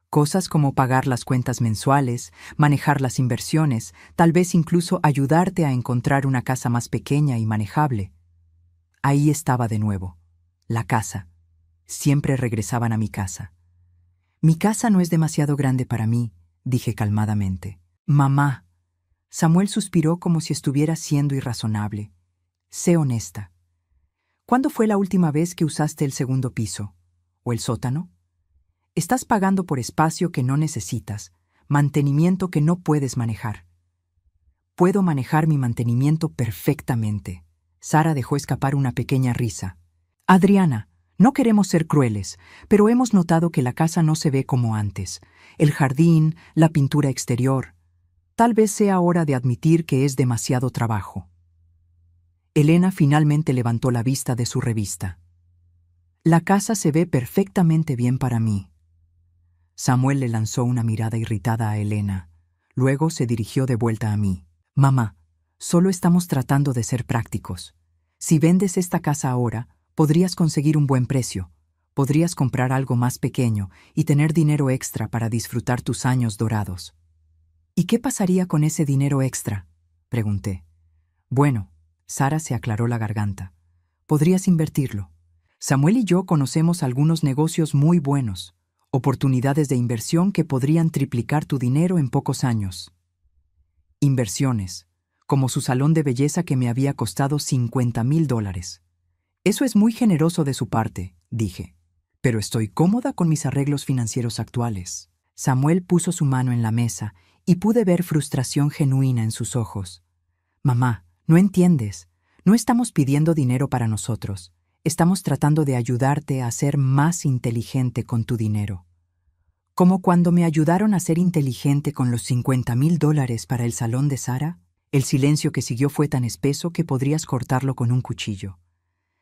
«Cosas como pagar las cuentas mensuales, manejar las inversiones, tal vez incluso ayudarte a encontrar una casa más pequeña y manejable». Ahí estaba de nuevo. La casa. Siempre regresaban a mi casa. «Mi casa no es demasiado grande para mí», dije calmadamente. «Mamá». Samuel suspiró como si estuviera siendo irrazonable. Sé honesta. ¿Cuándo fue la última vez que usaste el segundo piso? ¿O el sótano? Estás pagando por espacio que no necesitas, mantenimiento que no puedes manejar. Puedo manejar mi mantenimiento perfectamente. Sara dejó escapar una pequeña risa. Adriana, no queremos ser crueles, pero hemos notado que la casa no se ve como antes. El jardín, la pintura exterior. Tal vez sea hora de admitir que es demasiado trabajo. Elena finalmente levantó la vista de su revista. La casa se ve perfectamente bien para mí. Samuel le lanzó una mirada irritada a Elena. Luego se dirigió de vuelta a mí. Mamá, solo estamos tratando de ser prácticos. Si vendes esta casa ahora, podrías conseguir un buen precio. Podrías comprar algo más pequeño y tener dinero extra para disfrutar tus años dorados. ¿Y qué pasaría con ese dinero extra?, pregunté. Bueno, Sara se aclaró la garganta. Podrías invertirlo. Samuel y yo conocemos algunos negocios muy buenos, oportunidades de inversión que podrían triplicar tu dinero en pocos años. Inversiones, como su salón de belleza que me había costado $50,000. Eso es muy generoso de su parte, dije, pero estoy cómoda con mis arreglos financieros actuales. Samuel puso su mano en la mesa y pude ver frustración genuina en sus ojos. Mamá, no entiendes. No estamos pidiendo dinero para nosotros. Estamos tratando de ayudarte a ser más inteligente con tu dinero. Como cuando me ayudaron a ser inteligente con los $50,000 para el salón de Sara. El silencio que siguió fue tan espeso que podrías cortarlo con un cuchillo.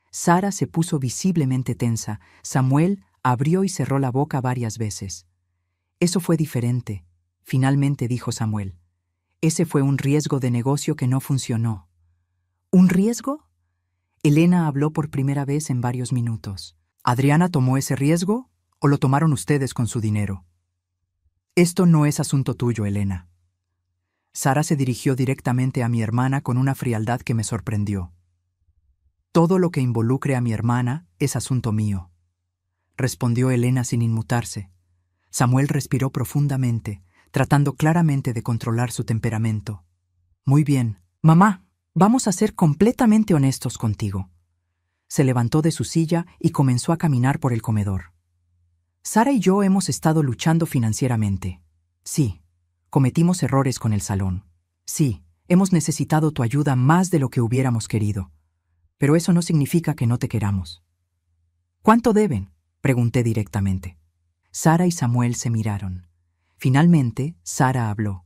Sara se puso visiblemente tensa. Samuel abrió y cerró la boca varias veces. Eso fue diferente, finalmente dijo Samuel. Ese fue un riesgo de negocio que no funcionó. ¿Un riesgo? Elena habló por primera vez en varios minutos. ¿Adriana tomó ese riesgo o lo tomaron ustedes con su dinero? Esto no es asunto tuyo, Elena. Sara se dirigió directamente a mi hermana con una frialdad que me sorprendió. Todo lo que involucre a mi hermana es asunto mío, respondió Elena sin inmutarse. Samuel respiró profundamente, tratando claramente de controlar su temperamento. Muy bien, mamá, vamos a ser completamente honestos contigo. Se levantó de su silla y comenzó a caminar por el comedor. Sara y yo hemos estado luchando financieramente. Sí, cometimos errores con el salón. Sí, hemos necesitado tu ayuda más de lo que hubiéramos querido. Pero eso no significa que no te queramos. ¿Cuánto deben?, pregunté directamente. Sara y Samuel se miraron. Finalmente, Sara habló.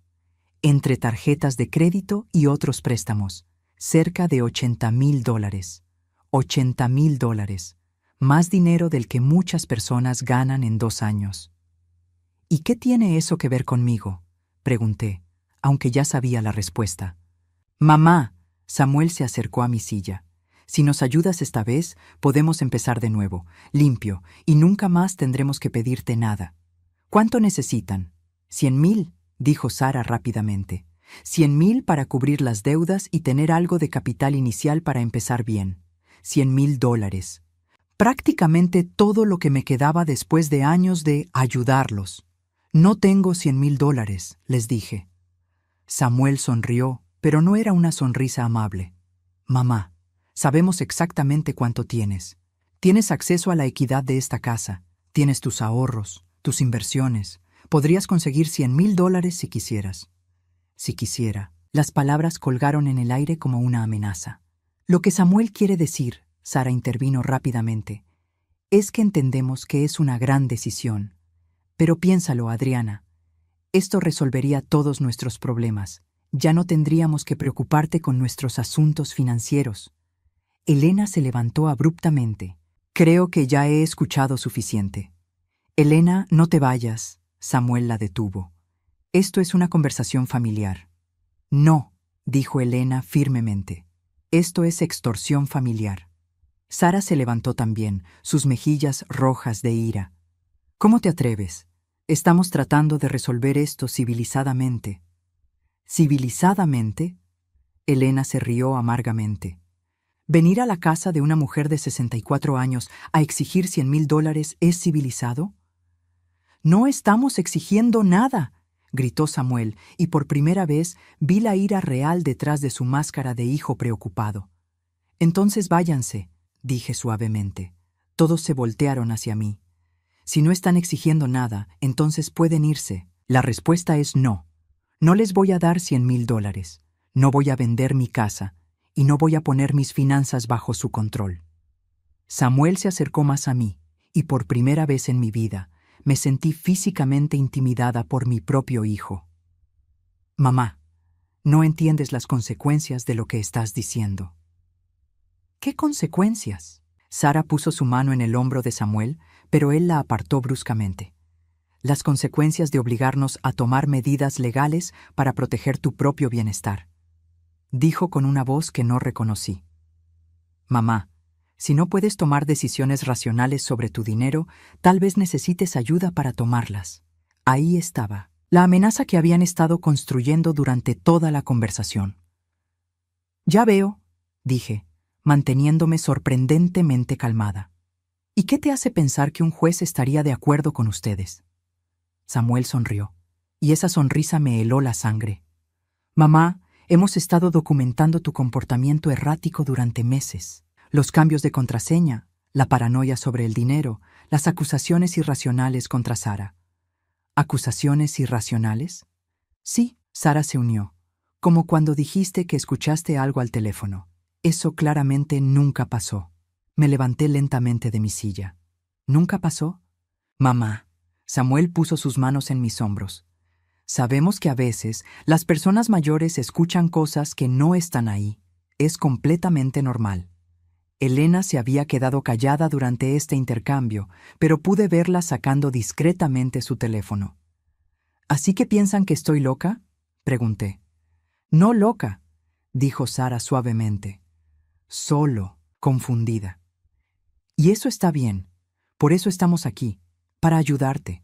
Entre tarjetas de crédito y otros préstamos, cerca de $80,000. $80,000. Más dinero del que muchas personas ganan en 2 años. ¿Y qué tiene eso que ver conmigo?, pregunté, aunque ya sabía la respuesta. Mamá, Samuel se acercó a mi silla. Si nos ayudas esta vez, podemos empezar de nuevo, limpio, y nunca más tendremos que pedirte nada. ¿Cuánto necesitan? 100,000, dijo Sara rápidamente. 100,000 para cubrir las deudas y tener algo de capital inicial para empezar bien. $100,000. Prácticamente todo lo que me quedaba después de años de ayudarlos. No tengo $100,000, les dije. Samuel sonrió, pero no era una sonrisa amable. Mamá, sabemos exactamente cuánto tienes. Tienes acceso a la equidad de esta casa. Tienes tus ahorros, tus inversiones. Podrías conseguir $100,000 si quisieras. Si quisiera. Las palabras colgaron en el aire como una amenaza. Lo que Samuel quiere decir, Sara intervino rápidamente, es que entendemos que es una gran decisión. Pero piénsalo, Adriana. Esto resolvería todos nuestros problemas. Ya no tendríamos que preocuparte con nuestros asuntos financieros. Elena se levantó abruptamente. Creo que ya he escuchado suficiente. Elena, no te vayas. Samuel la detuvo. Esto es una conversación familiar. No, dijo Elena firmemente. Esto es extorsión familiar. Sara se levantó también, sus mejillas rojas de ira. ¿Cómo te atreves? Estamos tratando de resolver esto civilizadamente. ¿Civilizadamente? Elena se rió amargamente. ¿Venir a la casa de una mujer de 64 años a exigir $100,000 es civilizado? No estamos exigiendo nada, gritó Samuel, y por primera vez vi la ira real detrás de su máscara de hijo preocupado. Entonces váyanse, dije suavemente. Todos se voltearon hacia mí. Si no están exigiendo nada, entonces pueden irse. La respuesta es no. No les voy a dar $100,000. No voy a vender mi casa y no voy a poner mis finanzas bajo su control. Samuel se acercó más a mí y por primera vez en mi vida me sentí físicamente intimidada por mi propio hijo. Mamá, no entiendes las consecuencias de lo que estás diciendo. ¿Qué consecuencias? Sara puso su mano en el hombro de Samuel, pero él la apartó bruscamente. Las consecuencias de obligarnos a tomar medidas legales para proteger tu propio bienestar. Dijo con una voz que no reconocí. Mamá, si no puedes tomar decisiones racionales sobre tu dinero, tal vez necesites ayuda para tomarlas. Ahí estaba, la amenaza que habían estado construyendo durante toda la conversación. Ya veo, dije, manteniéndome sorprendentemente calmada. ¿Y qué te hace pensar que un juez estaría de acuerdo con ustedes? Samuel sonrió, y esa sonrisa me heló la sangre. Mamá, hemos estado documentando tu comportamiento errático durante meses. Los cambios de contraseña, la paranoia sobre el dinero, las acusaciones irracionales contra Sara. ¿Acusaciones irracionales? Sí, Sara se unió, como cuando dijiste que escuchaste algo al teléfono. Eso claramente nunca pasó. Me levanté lentamente de mi silla. ¿Nunca pasó? Mamá. Samuel puso sus manos en mis hombros. Sabemos que a veces las personas mayores escuchan cosas que no están ahí. Es completamente normal. Elena se había quedado callada durante este intercambio, pero pude verla sacando discretamente su teléfono. ¿Así que piensan que estoy loca? Pregunté. No loca, dijo Sara suavemente. Solo confundida. Y eso está bien. Por eso estamos aquí, para ayudarte.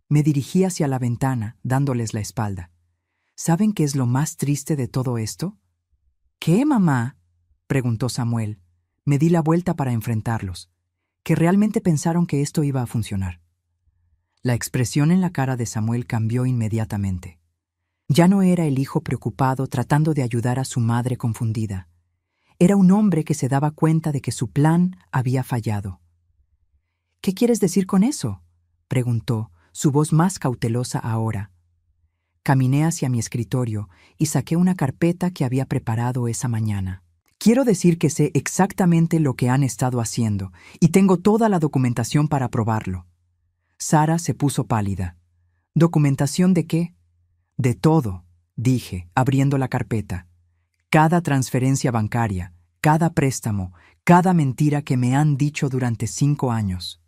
Me dirigí hacia la ventana, dándoles la espalda. ¿Saben qué es lo más triste de todo esto? ¿Qué, mamá? Preguntó Samuel. Me di la vuelta para enfrentarlos, que realmente pensaron que esto iba a funcionar. La expresión en la cara de Samuel cambió inmediatamente. Ya no era el hijo preocupado tratando de ayudar a su madre confundida. Era un hombre que se daba cuenta de que su plan había fallado. ¿Qué quieres decir con eso?, preguntó, su voz más cautelosa ahora. Caminé hacia mi escritorio y saqué una carpeta que había preparado esa mañana. Quiero decir que sé exactamente lo que han estado haciendo y tengo toda la documentación para probarlo. Sara se puso pálida. ¿Documentación de qué? De todo, dije, abriendo la carpeta. Cada transferencia bancaria, cada préstamo, cada mentira que me han dicho durante 5 años.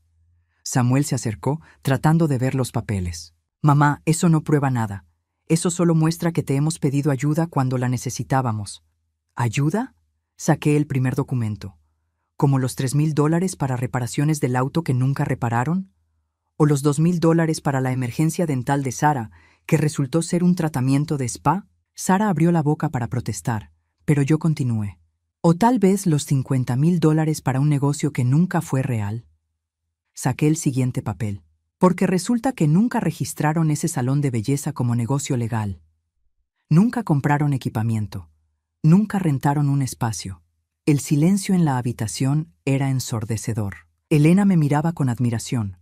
Samuel se acercó, tratando de ver los papeles. Mamá, eso no prueba nada. Eso solo muestra que te hemos pedido ayuda cuando la necesitábamos. ¿Ayuda? Saqué el primer documento. ¿Como los $3,000 para reparaciones del auto que nunca repararon? ¿O los $2,000 para la emergencia dental de Sara, que resultó ser un tratamiento de spa? Sara abrió la boca para protestar, pero yo continué. ¿O tal vez los $50,000 para un negocio que nunca fue real? Saqué el siguiente papel, porque resulta que nunca registraron ese salón de belleza como negocio legal. Nunca compraron equipamiento. Nunca rentaron un espacio. El silencio en la habitación era ensordecedor. Elena me miraba con admiración.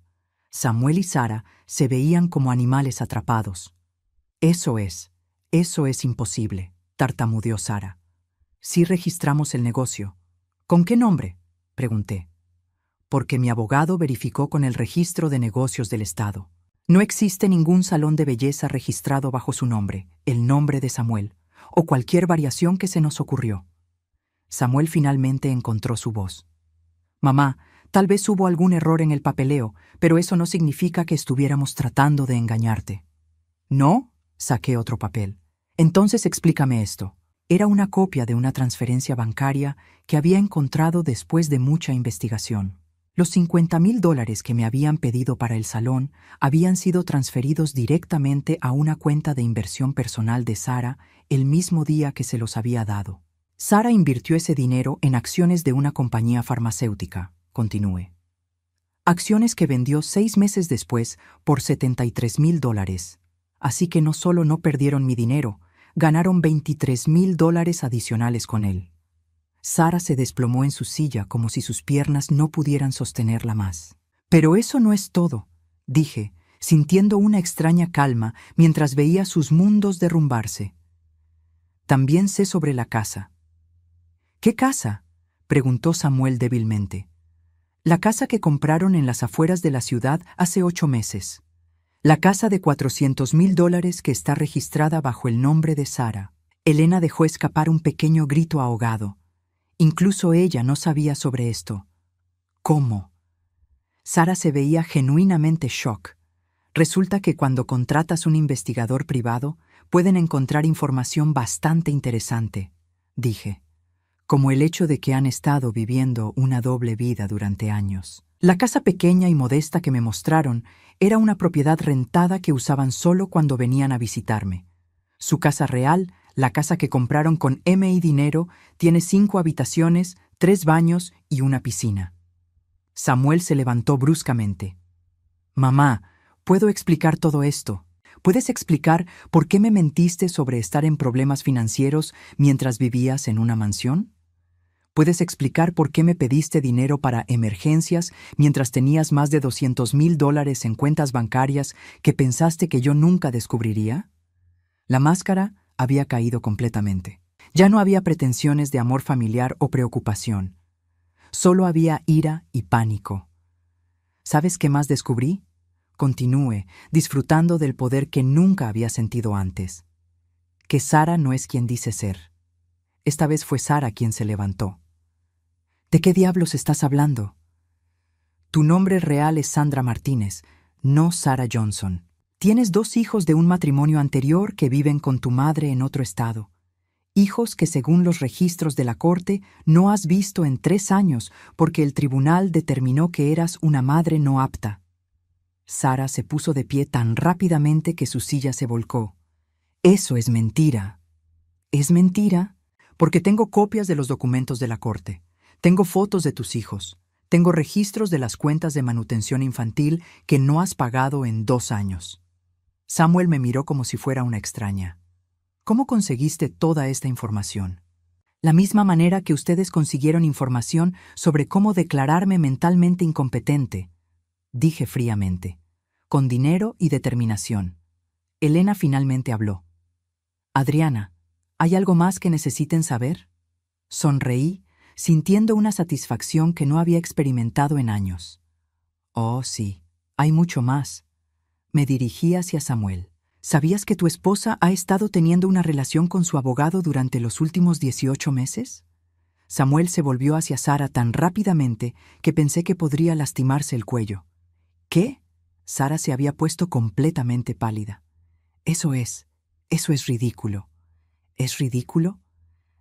Samuel y Sara se veían como animales atrapados. Eso es imposible, tartamudeó Sara. Sí registramos el negocio. ¿Con qué nombre?, pregunté. Porque mi abogado verificó con el Registro de Negocios del Estado. No existe ningún salón de belleza registrado bajo su nombre, el nombre de Samuel, o cualquier variación que se nos ocurrió. Samuel finalmente encontró su voz. Mamá, tal vez hubo algún error en el papeleo, pero eso no significa que estuviéramos tratando de engañarte. ¿No? Saqué otro papel. Entonces explícame esto. Era una copia de una transferencia bancaria que había encontrado después de mucha investigación. Los $50,000 que me habían pedido para el salón habían sido transferidos directamente a una cuenta de inversión personal de Sara el mismo día que se los había dado. Sara invirtió ese dinero en acciones de una compañía farmacéutica, continué. Acciones que vendió 6 meses después por $73,000. Así que no solo no perdieron mi dinero, ganaron $23,000 adicionales con él. Sara se desplomó en su silla como si sus piernas no pudieran sostenerla más. Pero eso no es todo, dije, sintiendo una extraña calma mientras veía sus mundos derrumbarse. También sé sobre la casa. ¿Qué casa?, preguntó Samuel débilmente. La casa que compraron en las afueras de la ciudad hace 8 meses. La casa de $400,000 que está registrada bajo el nombre de Sara. Elena dejó escapar un pequeño grito ahogado. Incluso ella no sabía sobre esto. ¿Cómo? Sara se veía genuinamente shock. Resulta que cuando contratas un investigador privado, pueden encontrar información bastante interesante, dije, como el hecho de que han estado viviendo una doble vida durante años. La casa pequeña y modesta que me mostraron era una propiedad rentada que usaban solo cuando venían a visitarme. Su casa real, la casa que compraron con M.I. dinero, tiene 5 habitaciones, 3 baños y una piscina. Samuel se levantó bruscamente. Mamá, ¿puedo explicar todo esto? ¿Puedes explicar por qué me mentiste sobre estar en problemas financieros mientras vivías en una mansión? ¿Puedes explicar por qué me pediste dinero para emergencias mientras tenías más de $200,000 en cuentas bancarias que pensaste que yo nunca descubriría? La máscara había caído completamente. Ya no había pretensiones de amor familiar o preocupación. Solo había ira y pánico. ¿Sabes qué más descubrí? Continué, disfrutando del poder que nunca había sentido antes. Que Sara no es quien dice ser. Esta vez fue Sara quien se levantó. ¿De qué diablos estás hablando? Tu nombre real es Sandra Martínez, no Sara Johnson. Tienes 2 hijos de un matrimonio anterior que viven con tu madre en otro estado. Hijos que según los registros de la corte no has visto en 3 años porque el tribunal determinó que eras una madre no apta. Sara se puso de pie tan rápidamente que su silla se volcó. Eso es mentira. ¿Es mentira? Porque tengo copias de los documentos de la corte. Tengo fotos de tus hijos. Tengo registros de las cuentas de manutención infantil que no has pagado en 2 años. Samuel me miró como si fuera una extraña. ¿Cómo conseguiste toda esta información? La misma manera que ustedes consiguieron información sobre cómo declararme mentalmente incompetente, dije fríamente, con dinero y determinación. Elena finalmente habló. Adriana, ¿hay algo más que necesiten saber? Sonreí, sintiendo una satisfacción que no había experimentado en años. Oh, sí, hay mucho más. Me dirigí hacia Samuel. ¿Sabías que tu esposa ha estado teniendo una relación con su abogado durante los últimos 18 meses? Samuel se volvió hacia Sara tan rápidamente que pensé que podría lastimarse el cuello. ¿Qué? Sara se había puesto completamente pálida. Eso es ridículo. ¿Es ridículo?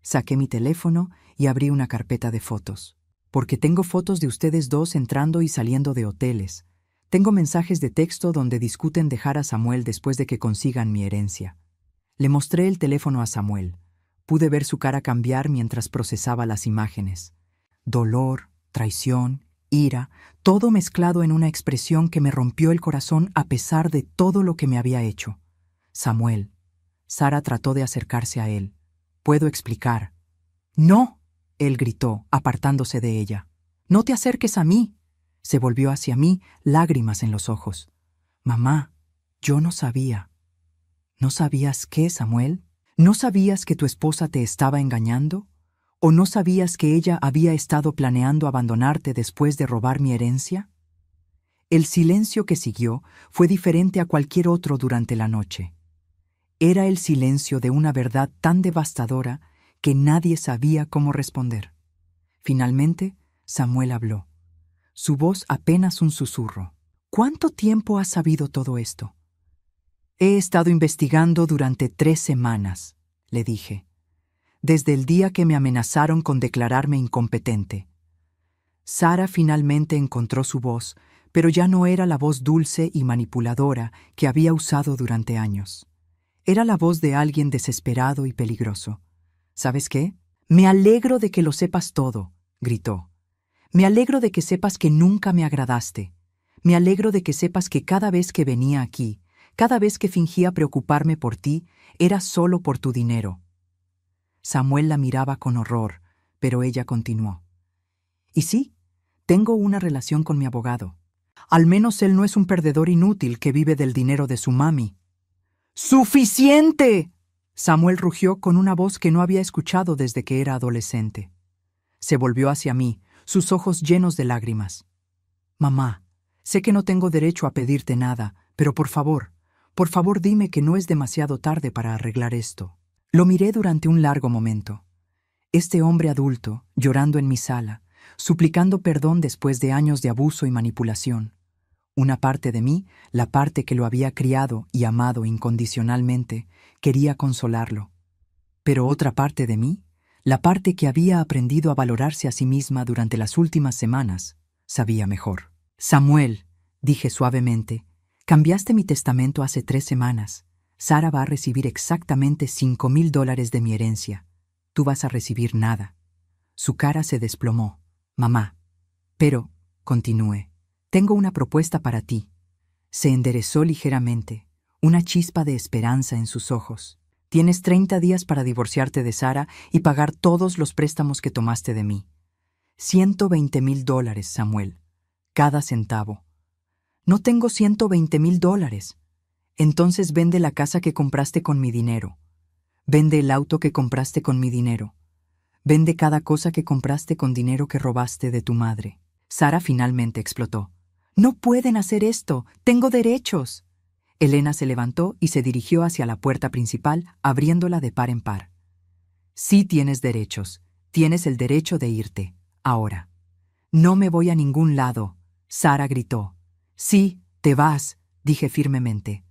Saqué mi teléfono y abrí una carpeta de fotos. Porque tengo fotos de ustedes dos entrando y saliendo de hoteles. Tengo mensajes de texto donde discuten dejar a Samuel después de que consigan mi herencia. Le mostré el teléfono a Samuel. Pude ver su cara cambiar mientras procesaba las imágenes. Dolor, traición, ira, todo mezclado en una expresión que me rompió el corazón a pesar de todo lo que me había hecho. Samuel. Sara trató de acercarse a él. Puedo explicar. ¡No!, él gritó, apartándose de ella. ¡No te acerques a mí! Se volvió hacia mí, lágrimas en los ojos. Mamá, yo no sabía. ¿No sabías qué, Samuel? ¿No sabías que tu esposa te estaba engañando? ¿O no sabías que ella había estado planeando abandonarte después de robar mi herencia? El silencio que siguió fue diferente a cualquier otro durante la noche. Era el silencio de una verdad tan devastadora que nadie sabía cómo responder. Finalmente, Samuel habló. Su voz apenas un susurro. ¿Cuánto tiempo has sabido todo esto? He estado investigando durante 3 semanas, le dije. Desde el día que me amenazaron con declararme incompetente. Sara finalmente encontró su voz, pero ya no era la voz dulce y manipuladora que había usado durante años. Era la voz de alguien desesperado y peligroso. ¿Sabes qué? Me alegro de que lo sepas todo, gritó. Me alegro de que sepas que nunca me agradaste. Me alegro de que sepas que cada vez que venía aquí, cada vez que fingía preocuparme por ti, era solo por tu dinero. Samuel la miraba con horror, pero ella continuó. Y sí, tengo una relación con mi abogado. Al menos él no es un perdedor inútil que vive del dinero de su mami. ¡Suficiente!, Samuel rugió con una voz que no había escuchado desde que era adolescente. Se volvió hacia mí, sus ojos llenos de lágrimas. Mamá, sé que no tengo derecho a pedirte nada, pero por favor dime que no es demasiado tarde para arreglar esto. Lo miré durante un largo momento. Este hombre adulto, llorando en mi sala, suplicando perdón después de años de abuso y manipulación. Una parte de mí, la parte que lo había criado y amado incondicionalmente, quería consolarlo. Pero otra parte de mí, la parte que había aprendido a valorarse a sí misma durante las últimas semanas, sabía mejor. Samuel, dije suavemente, cambiaste mi testamento hace 3 semanas. Sara va a recibir exactamente $5,000 de mi herencia. Tú vas a recibir nada. Su cara se desplomó. Mamá. Pero, continué, tengo una propuesta para ti. Se enderezó ligeramente, una chispa de esperanza en sus ojos. Tienes 30 días para divorciarte de Sara y pagar todos los préstamos que tomaste de mí. $120,000, Samuel. Cada centavo. No tengo $120,000. Entonces vende la casa que compraste con mi dinero. Vende el auto que compraste con mi dinero. Vende cada cosa que compraste con dinero que robaste de tu madre. Sara finalmente explotó. No pueden hacer esto. Tengo derechos. Elena se levantó y se dirigió hacia la puerta principal, abriéndola de par en par. Sí tienes derechos. Tienes el derecho de irte. Ahora. No me voy a ningún lado, Sara gritó. Sí, te vas, dije firmemente.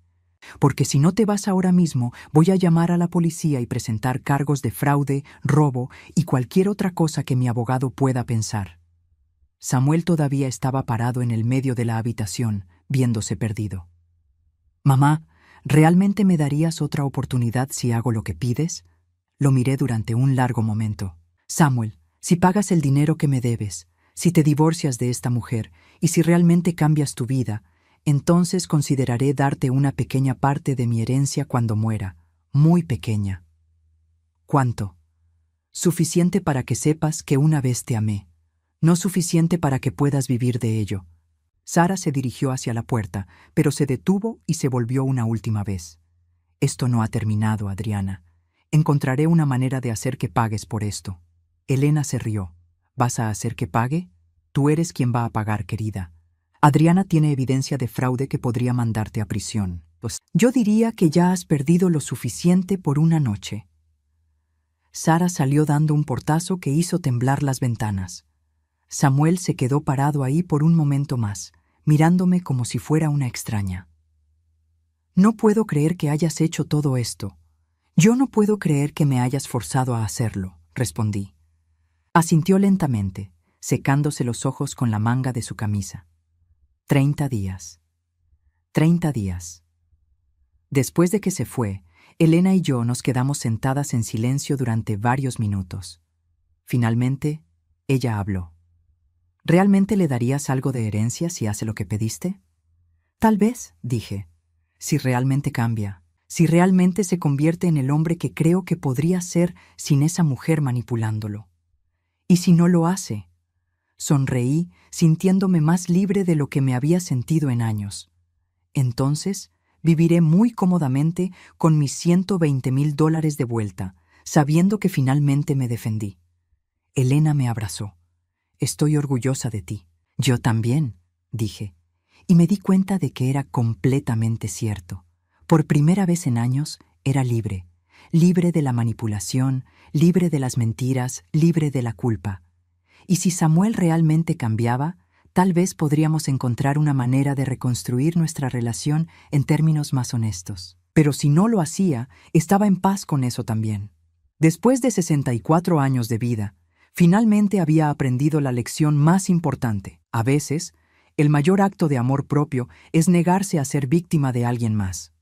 Porque si no te vas ahora mismo, voy a llamar a la policía y presentar cargos de fraude, robo y cualquier otra cosa que mi abogado pueda pensar. Samuel todavía estaba parado en el medio de la habitación, viéndose perdido. Mamá, ¿realmente me darías otra oportunidad si hago lo que pides? Lo miré durante un largo momento. Samuel, si pagas el dinero que me debes, si te divorcias de esta mujer y si realmente cambias tu vida, entonces consideraré darte una pequeña parte de mi herencia cuando muera, muy pequeña. ¿Cuánto? Suficiente para que sepas que una vez te amé, no suficiente para que puedas vivir de ello. Sara se dirigió hacia la puerta, pero se detuvo y se volvió una última vez. Esto no ha terminado, Adriana. Encontraré una manera de hacer que pagues por esto. Elena se rió. ¿Vas a hacer que pague? Tú eres quien va a pagar, querida. Adriana tiene evidencia de fraude que podría mandarte a prisión. Pues yo diría que ya has perdido lo suficiente por una noche. Sara salió dando un portazo que hizo temblar las ventanas. Samuel se quedó parado ahí por un momento más, mirándome como si fuera una extraña. No puedo creer que hayas hecho todo esto. Yo no puedo creer que me hayas forzado a hacerlo, respondí. Asintió lentamente, secándose los ojos con la manga de su camisa. 30 días. 30 días. Después de que se fue, Elena y yo nos quedamos sentadas en silencio durante varios minutos. Finalmente, ella habló. ¿Realmente le darías algo de herencia si hace lo que pediste? Tal vez, dije, si realmente cambia, si realmente se convierte en el hombre que creo que podría ser sin esa mujer manipulándolo. ¿Y si no lo hace? Sonreí, sintiéndome más libre de lo que me había sentido en años. Entonces, viviré muy cómodamente con mis $120,000 de vuelta, sabiendo que finalmente me defendí. Elena me abrazó. Estoy orgullosa de ti. Yo también, dije, y me di cuenta de que era completamente cierto. Por primera vez en años, era libre, libre de la manipulación, libre de las mentiras, libre de la culpa. Y si Samuel realmente cambiaba, tal vez podríamos encontrar una manera de reconstruir nuestra relación en términos más honestos. Pero si no lo hacía, estaba en paz con eso también. Después de 64 años de vida, finalmente había aprendido la lección más importante. A veces, el mayor acto de amor propio es negarse a ser víctima de alguien más.